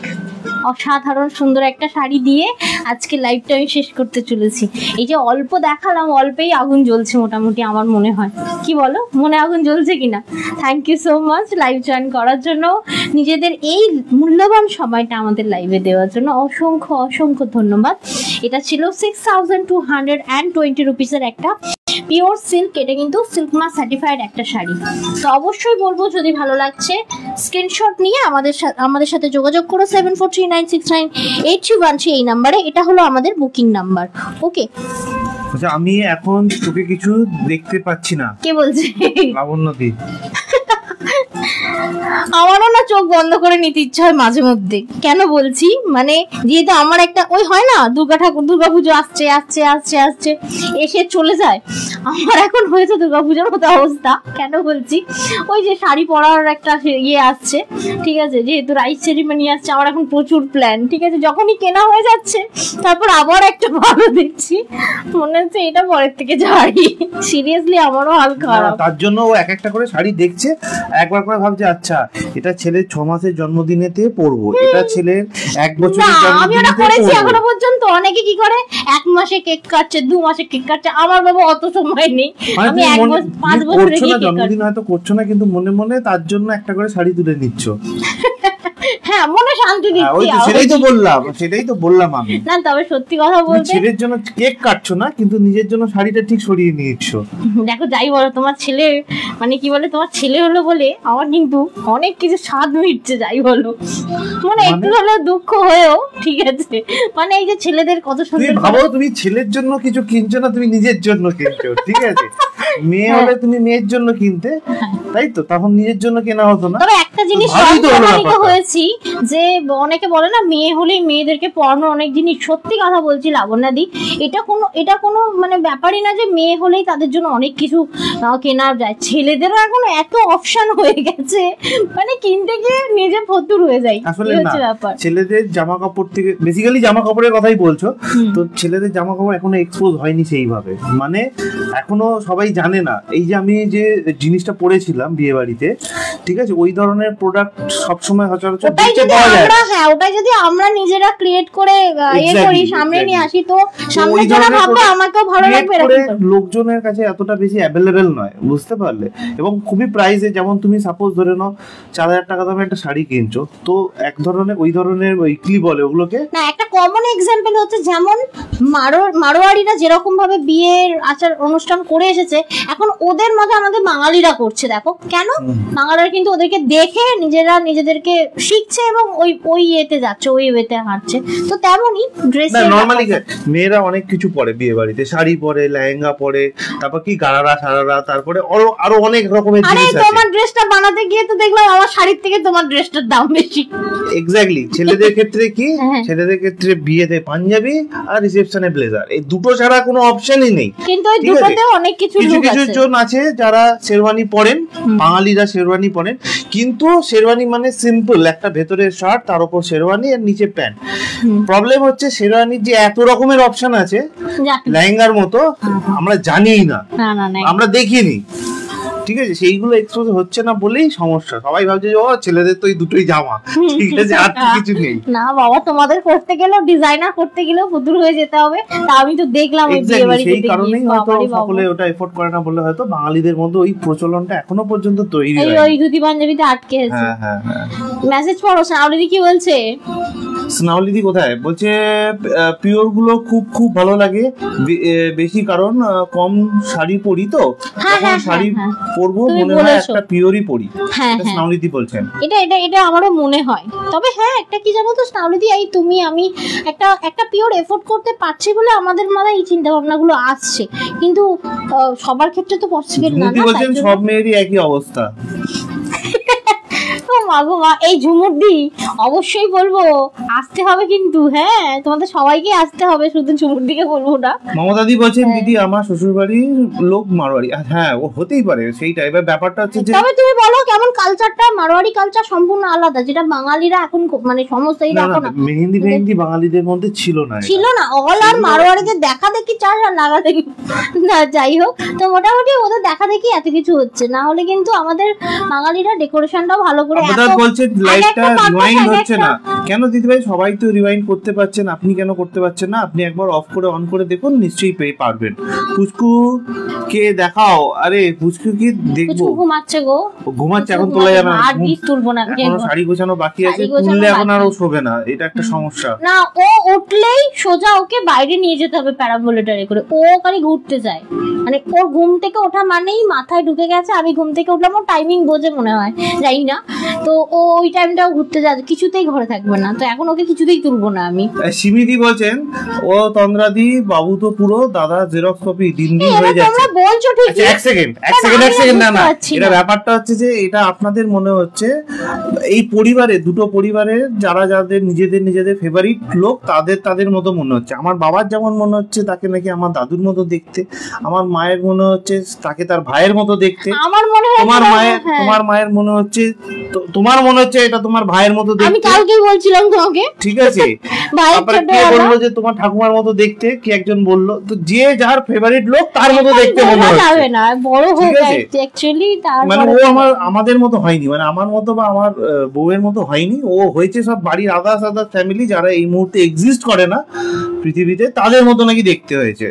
অসাধারণ সুন্দর একটা শাড়ি দিয়ে আজকে লাইভটা আমি শেষ করতে চলেছি। এই যে অল্প দেখালাম, অল্পেই আগুন জ্বলছে মোটামুটি আমার মনে হয়। কি বলো, মনে আগুন জ্বলছে কিনা? Thank you so much live join করার জন্য, নিজেদের এই মূল্যবান সময়টা আমাদের লাইভে দেওয়ার জন্য অসংখ্য অসংখ্য ধন্যবাদ। এটা ছিল 6220 রুপিসের একটা পিওর সিল্ক, এটা কিন্তু সিল্ক মার্ক সার্টিফাইড একটা শাড়ি। তো অবশ্যই বলবো যদি ভালো লাগছে স্ক্রিনশট নিয়ে আমাদের সাথে যোগাযোগ করো 7439698313 এই নাম্বারে। এটা হলো আমাদের বুকিং নাম্বার। ওকে আচ্ছা আমি এখন তোকে কিছু দেখতে পাচ্ছি না। কে বলছে? লাবণ্যদি। আমারও না চোখ বন্ধ করে নিতে ইচ্ছা হয় মাঝে মধ্যে। কেন বলছি, মানে যেহেতু আমার একটা ওই হয় না দুর্গা পুজো আসছে আসছে আসছে আসছে এসে চলে যায়, আমার এখন হয়েছে দুর্গা পুজোর মতো অবস্থা। কেন বলছি, ওই যে শাড়ি পরার একটা আসছে, ঠিক আছে, যেহেতু রাইস সেরিমনি আসছে, আমার এখন প্রচুর প্ল্যান। ঠিক আছে, যখনই কেনা হয়ে যাচ্ছে তারপর আবার একটা ভালো দেখছি, মনে হচ্ছে এটা পরের থেকে শাড়ি। সিরিয়াসলি আমারও হাল খারাপ। তার জন্য ও এক একটা করে শাড়ি দেখছে, একবার করে ভাবছে আচ্ছা এটা ছেলের 6 মাসের জন্মদিনেতে পরবো, এটা ছেলের 1 বছরের জন্মদিনেতে পরবো। এখনো পর্যন্ত অনেকে কি করে 1 মাসে কেক কাটছে, 2 মাসে কেক কাটছে। আমার বাবা অত সময় নেই, আমি 5 বছরে কেক কাটছি। জন্মদিন হয়তো করছো না, কিন্তু মনে মনে তার জন্য একটা করে শাড়ি তুলে নিচ্ছ। হ্যাঁ মনে শান্তি দিচ্ছি। সেটাই তো বললাম আমি। না তবে সত্যি কথা বলতে, ছেলের জন্য কেক কাটছো না, কিন্তু নিজের জন্য শাড়িটা ঠিক সরিয়ে নিচ্ছ। দেখো যাই বলো, তোমার ছেলে মানে কি বলে, তোমার ছেলে হলো বলে আমার কিন্তু অনেক কিছু স্বাদ মিটছে। যাই বলো, মানে একটু হলেও দুঃখ হয়েও ঠিক আছে, মানে এই যে ছেলেদের কত সুন্দর। ভাবো তুমি ছেলের জন্য কিছু কিনছো না, তুমি নিজের জন্য কিনছো। ঠিক আছে, মেয়ে হলে তুমি মেয়ের জন্য কিনতে, তাই তো, তখন নিজের জন্য কেনা হতো না। তবে একটা জিনিস হয়েছি যে অনেকে বলে না মেয়ে হলেই মেয়েদেরকে পড়ানোর অনেক জিনিস। সত্যি কথা বলছি লাবণ্যদি, এটা কোনো মানে ব্যাপারই না যে মেয়ে হলেই তাদের জন্য অনেক কিছু কেনা যায়। ছেলেদেরও এখন এত অপশন হয়ে গেছে, মানে কিনতে গিয়ে নিজে ফতুর হয়ে যায়। আসলে ব্যাপার ছেলেদের জামা কাপড় থেকে, বেসিক্যালি জামা কাপড়ের কথাই বলছো তো, ছেলেদের জামা কাপড় এখনো এক্সপোজ হয়নি সেইভাবে, মানে এখনো সবাই জানে না। এই যে আমি যে জিনিসটা পরেছিলাম বিয়ে বাড়িতে, ঠিক আছে, ওই ধরনের প্রোডাক্ট সবসময় সচরাচর ওটাই দেখতে যদি পাওয়া যায়। আমরা ওটাই যদি আমরা নিজেরা ক্রিয়েট করে করি, সামনে নিয়ে আসি, তো সামনে যারা ভাববে আমাকেও ভালো লাগবে এরকম লোকজনের কাছে এতটা বেশি অ্যাভেলেবেল নয়, বুঝতে পারলে? এবং খুবই প্রাইসে, যেমন তুমি সাপোজ ধরে নাও 4000 টাকা দামে একটা শাড়ি কিনছো, তো এক ধরনের ওই ধরনের কি বলে ওগুলোকে, না একটা কমন এক্সাম্পল হচ্ছে যেমন মারোয়াড়িরা যেরকম ভাবে বিয়ের আচার অনুষ্ঠান করে এসেছে, এখন ওদের মতো আমাদের বাঙালিরা করছে। দেখো কেন বাঙালিরা কিন্তু ওদেরকে দেখে নিজেদেরকে শিখছে এবং ওই ইয়েতে যাচ্ছে, ওই ওয়েতে হাঁটছে। তো তেমনই ড্রেস নরমালি মেয়েরা অনেক কিছু পরে বিয়ে বাড়িতে, শাড়ি পরে, লেহেঙ্গা পরে, তারপর কি গারারা সারারা, তারপরে আরো অনেক রকমের জিনিস আছে। তোমার ড্রেসটা বানাতে গিয়ে তো দেখলাম আমার শাড়ির থেকে তোমার ড্রেসটার দাম বেশি। এক্স্যাক্টলি। ছেলেদের ক্ষেত্রে কি, ছেলেদের ক্ষেত্রে বিয়েতে পাঞ্জাবি আর রিসেপশনে ব্লেজার, এই দুটো ছাড়া কোনো অপশনই নেই। কিন্তু ওই দুটোতেও অনেক কিছু জন আছে যারা শেরওয়ানি পরেন, বাঙালিরা শেরওয়ানি পরেন, কিন্তু শেরওয়ানি মানে সিম্পল একটা ভেতরের শার্ট, তার উপর শেরওয়ানি আর নিচে প্যান্ট। প্রবলেম হচ্ছে শেরওয়ানির যে এত রকমের অপশন আছে লেহেঙ্গার মতো, আমরা জানিই না, আমরা দেখিনি। ঠিক আছে, সেইগুলো এক্সপোজ হচ্ছে না বলেই সমস্যা। সবাই ভাবছে যে ও ছেলেদের তো এই দুটোই জামা, ঠিক আছে, আর কিছু নেই। না বাবা, তোমাদের করতে গেলেও ডিজাইনার করতে গেলেও পুতুল হয়ে যেতে হবে। তা আমি তো দেখলাম ওই বিয়ে বাড়িতে, সেই কারণেই হয়তো সকলে ওটা এফোর্ড করে না বলে হয়তো বাঙালিদের মধ্যে ওই প্রচলনটা এখনো পর্যন্ত তৈরি হয়নি, ওই ধুতি পাঞ্জাবিতে আটকে আছে। হ্যাঁ। মেসেজ পড়ো, সাউলিদি কি বলছে? স্নাউলিদি কোথায় বলছে পিওর গুলো খুব ভালো লাগে বেশি, কারণ কম শাড়ি পরি, তো যখন শাড়ি পরবো মনে হয় একটা পিওরই পরি। স্নাউলিদি বলছেন এটা আমারও মনে হয়। তবে হ্যাঁ একটা কি জানো তো স্নাউলিদি, এই তুমি আমি একটা পিওর এফোর্ড করতে পারছি বলে আমাদের মাথায় এই চিন্তা ভাবনা গুলো আসছে, কিন্তু সবার ক্ষেত্রে তো পসিবল না। বলছেন সব মেয়েরই একই অবস্থা। মাগো মা, এই ঝুমুরদি অবশ্যই বলবো আসতে হবে কিন্তু, হ্যাঁ তোমাদের সবাইকে আসতে হবে, শুধু ঝুমুরদিকে বলবো না। মমতাদি বলছেন দিদি আমার শ্বশুর বাড়ির লোক মারোয়ারি। হ্যাঁ ও হতেই পারে সেইটা। এবার ব্যাপারটা হচ্ছে যে তবে তুমি বলো কেমন কালচারটা, মারোয়ারি কালচার সম্পূর্ণ আলাদা, যেটা বাঙালিরা এখন মানে সমস্ত এই রাখো না, মেহেন্দি বাঙালিদের মধ্যে ছিল না অল আর মারোয়ারিদের দেখা দেখি চার আর লাগা দেখি না। যাই হোক, তো মোটামুটি ওদের দেখা দেখি এত কিছু হচ্ছে, না হলে কিন্তু আমাদের বাঙালিরা ডেকোরেশনটাও ভালো করে। বলছেন লাইটটা রিওয়াইন্ড হচ্ছে না কেন দিদি ভাই? সবাই তো রিওয়াইন্ড করতে পারছেন, আপনি কেন করতে পারছেন না? আপনি একবার অফ করে অন করে দেখুন, নিশ্চয়ই পারবেন। পুচকু কে দেখাও। আরে পুচকু কি দেখবো? ঘুমাচ্ছে গো, ঘুমাচ্ছে, এখন তোলা যাবে না, আর বিষ তুলবো না, এখনো শাড়ি গোছানো বাকি আছে, তুললে এখন আর ও শোবে না, এটা একটা সমস্যা না। ও উঠলেই সোজা ওকে বাইরে নিয়ে যেতে হবে প্যারাম্বুলেটারে করে, ও খালি ঘুরতে যায়, মানে ওর ঘুম থেকে ওঠা মানেই মাথায় ঢুকে গেছে আমি ঘুম থেকে উঠলাম, ও টাইমিং বোঝে মনে হয়, জানি না। তো ও ওই টাইমটাও ঘুরতে যায়, কিছুতেই ঘরে থাকবে না, তো এখন ওকে কিছুতেই তুলবো না আমি। সিমিদি বলছেন ও তন্দ্রাদি বাবু তো পুরো দাদা জেরক্স কপি দিন হয়ে যাচ্ছে। তোমরা বলছো ঠিক, এক সেকেন্ড না, এটা ব্যাপারটা হচ্ছে যে এটা আপনাদের মনে হচ্ছে এই পরিবারে, দুটো পরিবারের যাদের নিজেদের ফেভারিট লোক তাদের মতো মনে হচ্ছে। আমার বাবার যেমন মনে হচ্ছে তাকে নাকি আমার দাদুর মতো দেখতে, আমার মায়ের মনে হচ্ছে তাকে তার ভাইয়ের মতো দেখতে, আমার মনে হয় তোমার মায়ের মনে হচ্ছে, তোমার মনে হচ্ছে এটা তোমার ভাইয়ের মতো দেখতে। আমি কালকেই বলছিলাম তোমাকে, ঠিক আছে। তারপরে কে বললো যে তোমার ঠাকুমার মতো দেখতে, কি একজন বললো, তো যে যার ফেভারিট লোক তার মতো দেখতে মনে হচ্ছে না, বড় হয়ে যাচ্ছে অ্যাকচুয়ালি। মানে ও আমাদের মতো হয়নি, মানে আমার মতো বা আমার বউয়ের মতো হয়নি, ও হয়েছে সব বাড়ির আদার্স ফ্যামিলি যারা এই মুহূর্তে এক্সিস্ট করে না পৃথিবীতে, তাদের মতো নাকি দেখতে হয়েছে।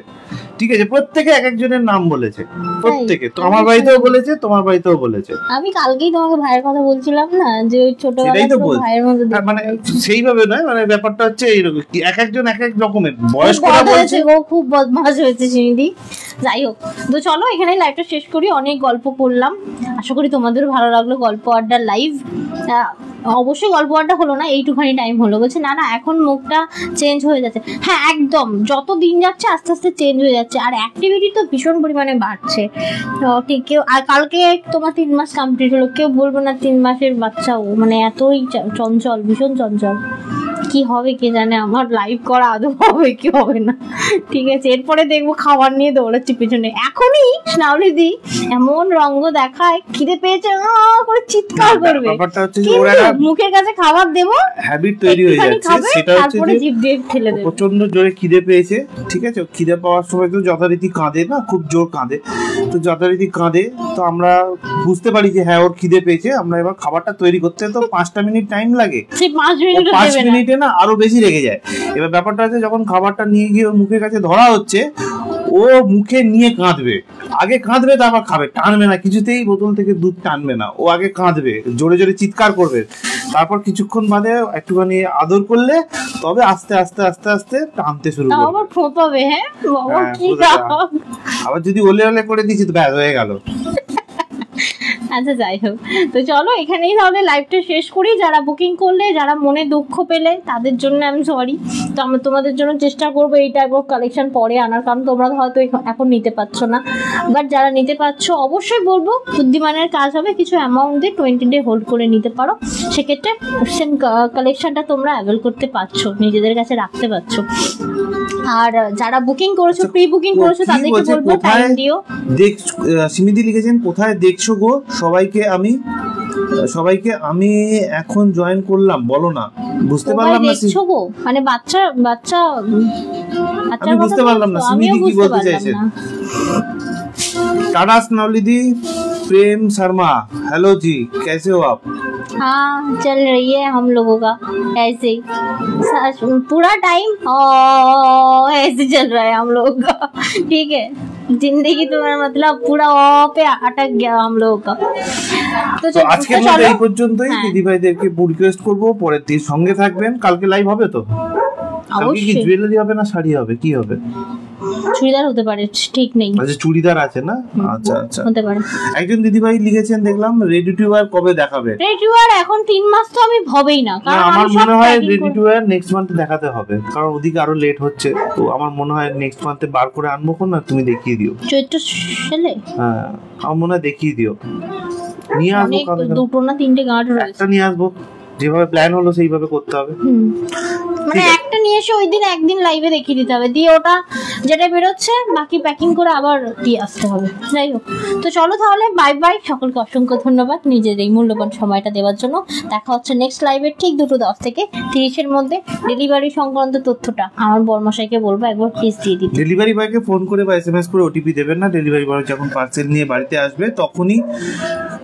ঠিক আছে, প্রত্যেকে এক একজনের নাম বলেছে, প্রত্যেকে। তো আমার বাড়িতেও বলেছে, তোমার বাড়িতেও বলেছে। আমি কালকেই তোমাকে ভাইয়ের কথা বলছিলাম না, যে ওই ছোটবেলায় ভাইয়ের মতো দেখতে, মানে সেইভাবে নয়, মানে ব্যাপারটা হচ্ছে এইরকম, এক একজন এক এক রকমের। বয়স্করা বলছে ও খুব বদমাশ হয়েছে সিমিদি। যাই হোক, তো চলো এখানেই লাইভটা শেষ করি, অনেক গল্প করলাম, আশা করি তোমাদেরও ভালো লাগলো গল্প আড্ডার লাইভ। অবশ্যই গল্প আড্ডা হলো না, এইটুখানি টাইম হলো। বলছে না এখন মুখটা চেঞ্জ হয়ে যাচ্ছে। হ্যাঁ একদম, যত দিন যাচ্ছে আস্তে আস্তে চেঞ্জ হয়ে যাচ্ছে, আর অ্যাক্টিভিটি তো ভীষণ পরিমাণে বাড়ছে। ঠিক, কেউ আর কালকে তোমার 3 মাস কমপ্লিট হলো, কেউ বলবো না 3 মাসের বাচ্চাও, মানে এতই চঞ্চল, ভীষণ চঞ্চল। কি হবে কে জানে, আমার লাইভ করা আদৌ হবে কি হবে না। ঠিক আছে, এরপরে দেখবো খাবার নিয়ে দৌড়াচ্ছি পেছনে। এখনই স্নাউলিদি এমন রঙ্গ দেখায়, খিদে পেয়েছে করে চিৎকার করবে, ব্যাপারটা হচ্ছে যে কিন্তু ওর একটা মুখের কাছে খাবার দেবো, হ্যাবিট তৈরি হয়ে একটুখানি যাচ্ছে, খাবে, সেটা হচ্ছে তারপরে যে জিভ দিয়ে ঠেলে দেবে। প্রচন্ড জোরে খিদে পেয়েছে, ঠিক আছে, খিদে পাওয়ার সময় তো যথারীতি কাঁদে না, খুব জোর কাঁদে, তো যথারীতি কাঁদে, তো আমরা বুঝতে পারি যে হ্যাঁ ওর খিদে পেয়েছে। আমরা এবার খাবারটা তৈরি করতে তো 5টা মিনিট টাইম লাগে, সেই 5 মিনিট 5 দেবে না। মিনিটে না আরো বেশি লেগে যায়। এবার ব্যাপারটা হচ্ছে যখন খাবারটা নিয়ে গিয়ে ওর মুখের কাছে ধরা হচ্ছে, ও মুখে নিয়ে কাঁদবে, আগে কাঁদবে তারপর খাবে, টানবে না কিছুতেই, বোতল থেকে দুধ টানবে না, ও আগে কাঁদবে, জোরে জোরে চিৎকার করবে, তারপর কিছুক্ষণ বাদে একটুখানি আদর করলে তবে আস্তে আস্তে আস্তে আস্তে টানতে শুরু তাও করবে। আবার ফোঁপাবে, হ্যাঁ বাবা হ্যাঁ, কি ফোঁপাবে। দাও। আবার যদি ওলে ওলে করে দিচ্ছি তো ব্যাস হয়ে গেল। আচ্ছা যাই হোক, তো চলো এখানেই তাহলে লাইভটা শেষ করি। যারা বুকিং করলে, যারা মনে দুঃখ পেলে, তাদের জন্য আমি সরি। তো আমরা তোমাদের জন্য চেষ্টা করবো এই টাইপ অফ কালেকশন পরে আনার, কারণ তোমরা হয়তো এখন নিতে পারছো না, বাট যারা নিতে পারছো অবশ্যই বলবো বুদ্ধিমানের কাজ হবে, কিছু অ্যামাউন্ট দিয়ে 20 ডে হোল্ড করে নিতে পারো, সেক্ষেত্রে সেম কালেকশনটা তোমরা অ্যাভেল করতে পারছো, নিজেদের কাছে রাখতে পারছো। আর যারা বুকিং করেছো, প্রি বুকিং করেছো, তাদেরকে বলবো টাইম দিও। সিমিদি লিখেছেন কোথায় দেখছো গো, সবাইকে আমি এখন জয়েন করলাম, বলো না, বুঝতে পারলাম না। দেখছো গো মানে বাচ্চা আমি বুঝতে পারলাম না সিমিদি কি বলতে চাইছেন। टाटा स्नाउलिदी प्रेम शर्मा, हेलो जी, कैसे हो आप? हाँ चल रही है हम लोगों का ऐसे ही, पूरा टाइम ऐसे चल रहा है हम लोगों का। ठीक है, जिंदगी तो मतलब पूरा पे अटक गया हम लोगों का। তো আজকের মতো এই পর্যন্তই। দিদি ভাইদেরকে রিকোয়েস্ট করবো পরের দিন সঙ্গে থাকবেন। কালকে লাইভ হবে তো? কালকে কি জুয়েলারি হবে না শাড়ি হবে, কি হবে? চুড়িদার হতে পারে, ঠিক নেই। আচ্ছা চুড়িদার আছে না, আচ্ছা আচ্ছা হতে পারে। একজন দিদি ভাই লিখেছেন দেখলাম রেডি টু ওয়্যার কবে দেখাবে? রেডি টু ওয়্যার এখন 3 মাস তো আমি ভাবেই না, কারণ আমার মনে হয় রেডি টু ওয়্যার নেক্সট মান্থে দেখাতে হবে, কারণ ওদিকে আরো লেট হচ্ছে, তো আমার মনে হয় নেক্সট মান্থে বার করে আনবো, কোন না তুমি দেখিয়ে দিও। চৈত্র সেলে হ্যাঁ আমার মনে হয় দেখিয়ে দিও, নিয়ে আসবো। কালকে দুটো না তিনটে গার্ড রয়েছে, একটা নিয়ে আসবো, যেভাবে প্ল্যান হলো সেইভাবে করতে হবে। মানে একটা নিয়ে এসে ওই দিন একদিন লাইভে দেখিয়ে দিতে হবে, দিয়ে ওটা যেটা বেরোচ্ছে বাকি প্যাকিং করে আবার দিয়ে আসতে হবে। যাই হোক, তো চলো তাহলে বাই বাই, সকলকে অসংখ্য ধন্যবাদ নিজের এই মূল্যবান সময়টা দেওয়ার জন্য। দেখা হচ্ছে নেক্সট লাইভের ঠিক 2:10 থেকে 30-এর মধ্যে। ডেলিভারি সংক্রান্ত তথ্যটা আমার বড়মশাইকে বলবো একবার প্লিজ দিয়ে দিতে। ডেলিভারি বয়কে ফোন করে বা SMS করে ওটিপি দেবেন না। ডেলিভারি বয় যখন পার্সেল নিয়ে বাড়িতে আসবে তখনই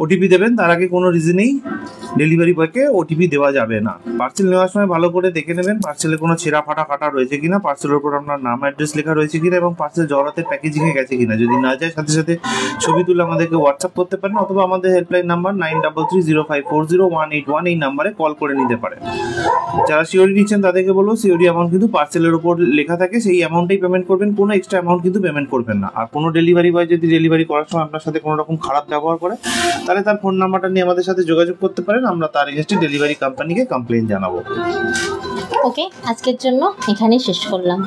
ওটিপি দেবেন, তার আগে কোনো রিজনেই ডেলিভারি বয়কে ওটিপি দেওয়া যাবে না। পার্সেল নেওয়ার সময় ভালো করে দেখে নেবেন পার্সেলে কোনো ছেঁড়া ফাটা কাটা রয়েছে কিনা, পার্সেলের উপর আপনার নাম অ্যাড্রেস লেখা রয়েছে কিনা, এবং পার্সেল জড়াতে প্যাকেজিংয়ে গেছে কিনা। যদি না যায় সাথে সাথে ছবি তুলে আমাদেরকে হোয়াটসঅ্যাপ করতে পারেন, অথবা আমাদের হেল্পলাইন নাম্বার 9330540181 এই নাম্বারে কল করে নিতে পারেন। যারা সিওরি নিচ্ছেন তাদেরকে বলবো সিওরি অ্যামাউন্ট কিন্তু পার্সেলের উপর লেখা থাকে, সেই অ্যামাউন্টেই পেমেন্ট করবেন, কোনো এক্সট্রা অ্যামাউন্ট কিন্তু পেমেন্ট করবেন না। আর কোনো ডেলিভারি বয় যদি ডেলিভারি করার সময় আপনার সাথে কোনো রকম খারাপ ব্যবহার করে, তাহলে তার ফোন নাম্বারটা নিয়ে আমাদের সাথে যোগাযোগ করতে পারেন, আমরা তার এগেইনস্টে ডেলিভারি কোম্পানিকে কমপ্লেইন জানাবো। ওকে, আজকের জন্য এখানেই শেষ করলাম।